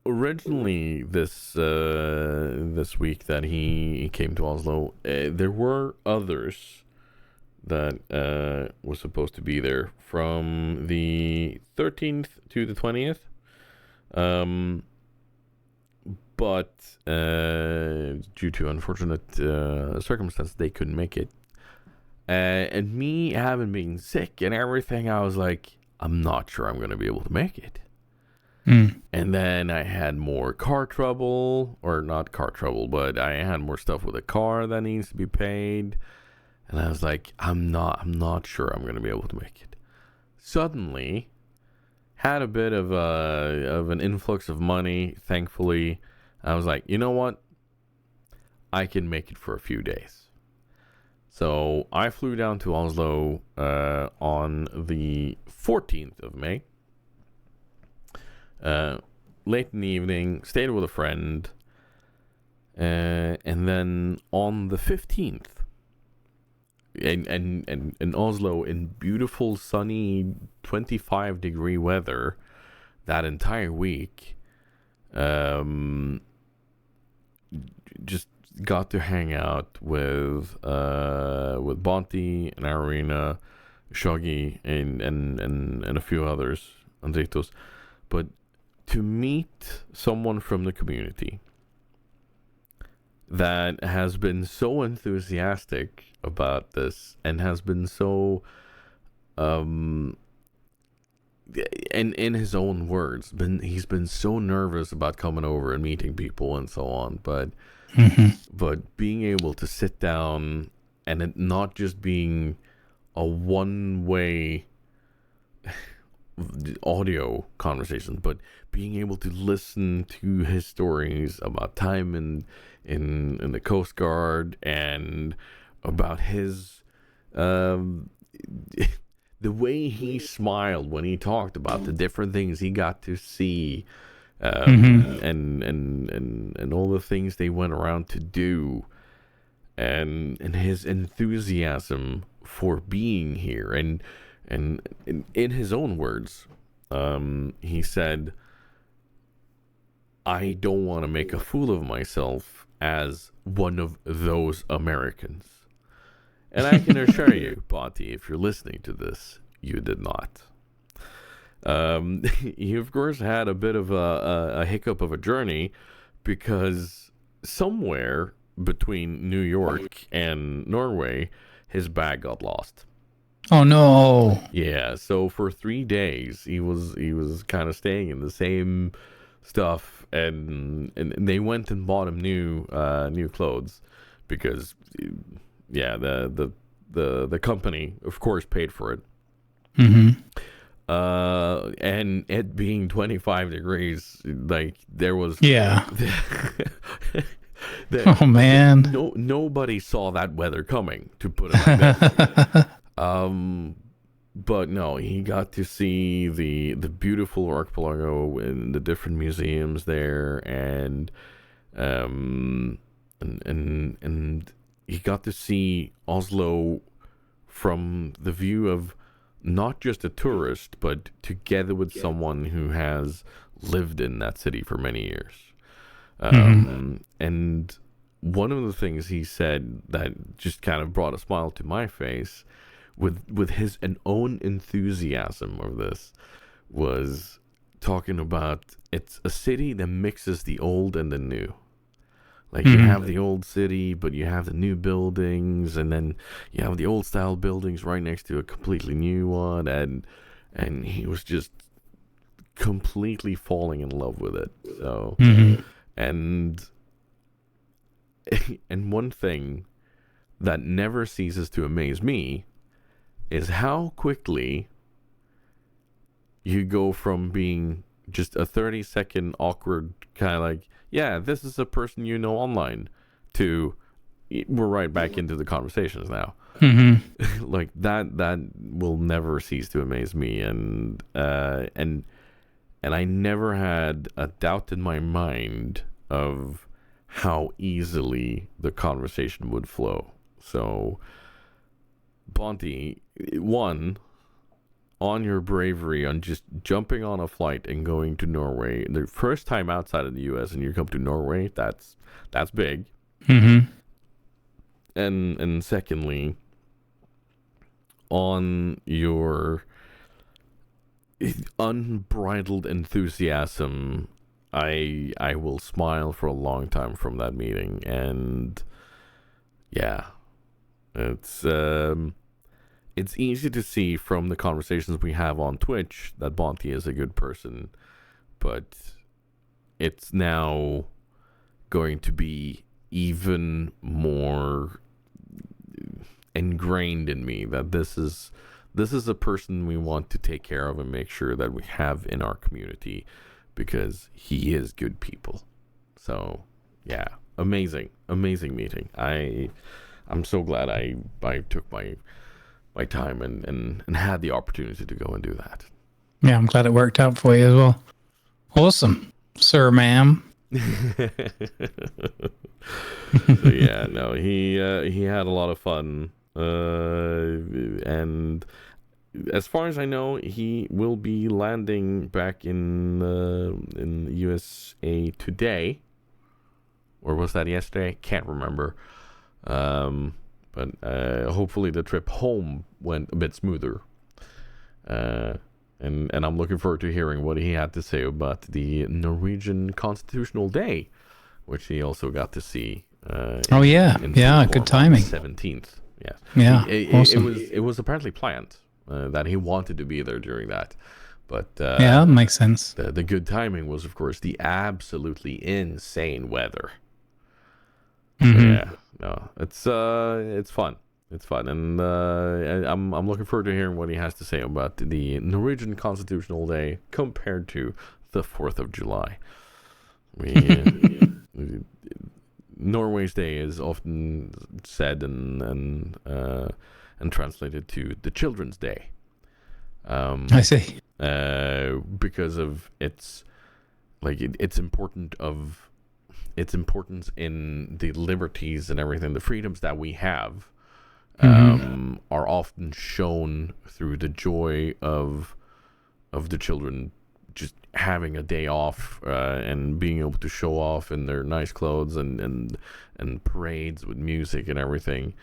originally this week that he came to Oslo, there were others that was supposed to be there from the 13th to the 20th. But due to unfortunate circumstances, they couldn't make it. And me having been sick and everything, I was like, I'm not sure I'm going to be able to make it. And then I had more car trouble, or not car trouble, but I had more stuff with the car that needs to be paid. And I was like, I'm not sure I'm going to be able to make it. Suddenly, had a bit of an influx of money, thankfully. I was like, you know what? I can make it for a few days. So I flew down to Oslo on the 14th of May. late in the evening, stayed with a friend, and then on the 15th, in Oslo, in beautiful sunny 25-degree weather, that entire week, just got to hang out with Bonti and Arena, Shoggy, and a few others, Andritos. But to meet someone from the community that has been so enthusiastic about this and has been so, and in his own words, he's been so nervous about coming over and meeting people and so on, but being able to sit down and it not just being a one-way audio conversation, but being able to listen to his stories about time in the Coast Guard and about his the way he smiled when he talked about the different things he got to see, and all the things they went around to do, and his enthusiasm for being here, and in his own words, he said, "I don't want to make a fool of myself as one of those Americans." And I can assure you, Bonti, if you're listening to this, you did not. He, of course, had a bit of a hiccup of a journey because somewhere between New York and Norway, his bag got lost. Oh no! Yeah, so for 3 days he was kind of staying in the same stuff, and they went and bought him new clothes because, yeah, the company of course paid for it. And it being 25 degrees, like there was, yeah. Oh man! Nobody saw that weather coming, to put it like that. But no, he got to see the beautiful archipelago in the different museums there, and he got to see Oslo from the view of not just a tourist, but together with someone who has lived in that city for many years. And one of the things he said that just kind of brought a smile to my face with his own enthusiasm of this was talking about it's a city that mixes the old and the new. Like you have the old city, but you have the new buildings, and then you have the old style buildings right next to a completely new one, and he was just completely falling in love with it. So and one thing that never ceases to amaze me is how quickly you go from being just a 30-second awkward kind of like, yeah, this is a person you know online, to we're right back into the conversations now. Like that will never cease to amaze me, and I never had a doubt in my mind of how easily the conversation would flow. So, Bonti, one, on your bravery on just jumping on a flight and going to Norway, the first time outside of the US, and you come to Norway, that's big. And secondly, on your unbridled enthusiasm, I will smile for a long time from that meeting. And yeah, it's easy to see from the conversations we have on Twitch that Bonti is a good person, but it's now going to be even more ingrained in me that this is a person we want to take care of and make sure that we have in our community, because he is good people. So yeah, amazing meeting. I'm so glad I took my time and had the opportunity to go and do that. Yeah, I'm glad it worked out for you as well. Awesome. sir, ma'am. So yeah, no, he had a lot of fun, and as far as I know, he will be landing back in USA today, or was that yesterday? Can't remember. But hopefully the trip home went a bit smoother. And I'm looking forward to hearing what he had to say about the Norwegian Constitutional Day, which he also got to see. Good timing. 17th. Yes. Yeah, awesome. It was apparently planned that he wanted to be there during that, but that makes sense. The good timing was, of course, the absolutely insane weather. Mm-hmm. Yeah, no, it's fun. It's fun, and I'm looking forward to hearing what he has to say about the Norwegian Constitutional Day compared to the 4th of July. Norway's Day is often said and translated to the Children's Day. I see. Because of its importance in the liberties and everything, the freedoms that we have. Are often shown through the joy of the children just having a day off and being able to show off in their nice clothes and parades with music and everything.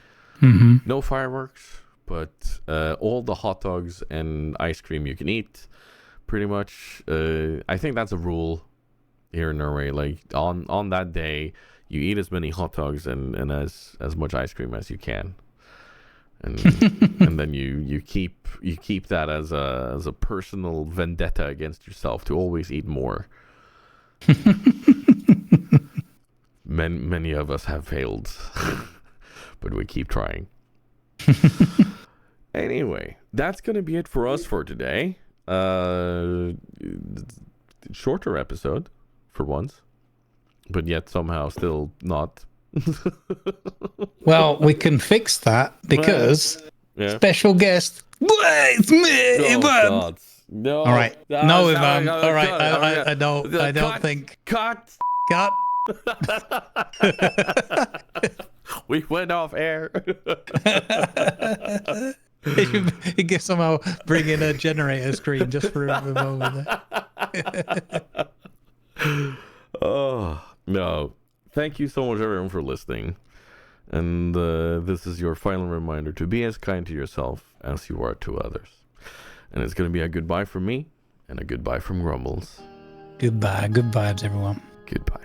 No fireworks, but all the hot dogs and ice cream you can eat, pretty much. I think that's a rule here in Norway. Like on that day, you eat as many hot dogs and as much ice cream as you can. And and then you keep that as a personal vendetta against yourself to always eat more. Many of us have failed, but we keep trying. Anyway, that's gonna be it for us for today. Shorter episode for once, but yet somehow still not. Well, we can fix that because special guest. It's me, Ivan. No. All right. No, Ivan. All right. I don't. I don't think. Cut. We went off air. You can somehow bring in a generator screen just for a moment. Oh no. Thank you so much, everyone, for listening. And this is your final reminder to be as kind to yourself as you are to others. And it's going to be a goodbye from me and a goodbye from Grumbles. Goodbye. Good vibes, everyone. Goodbye.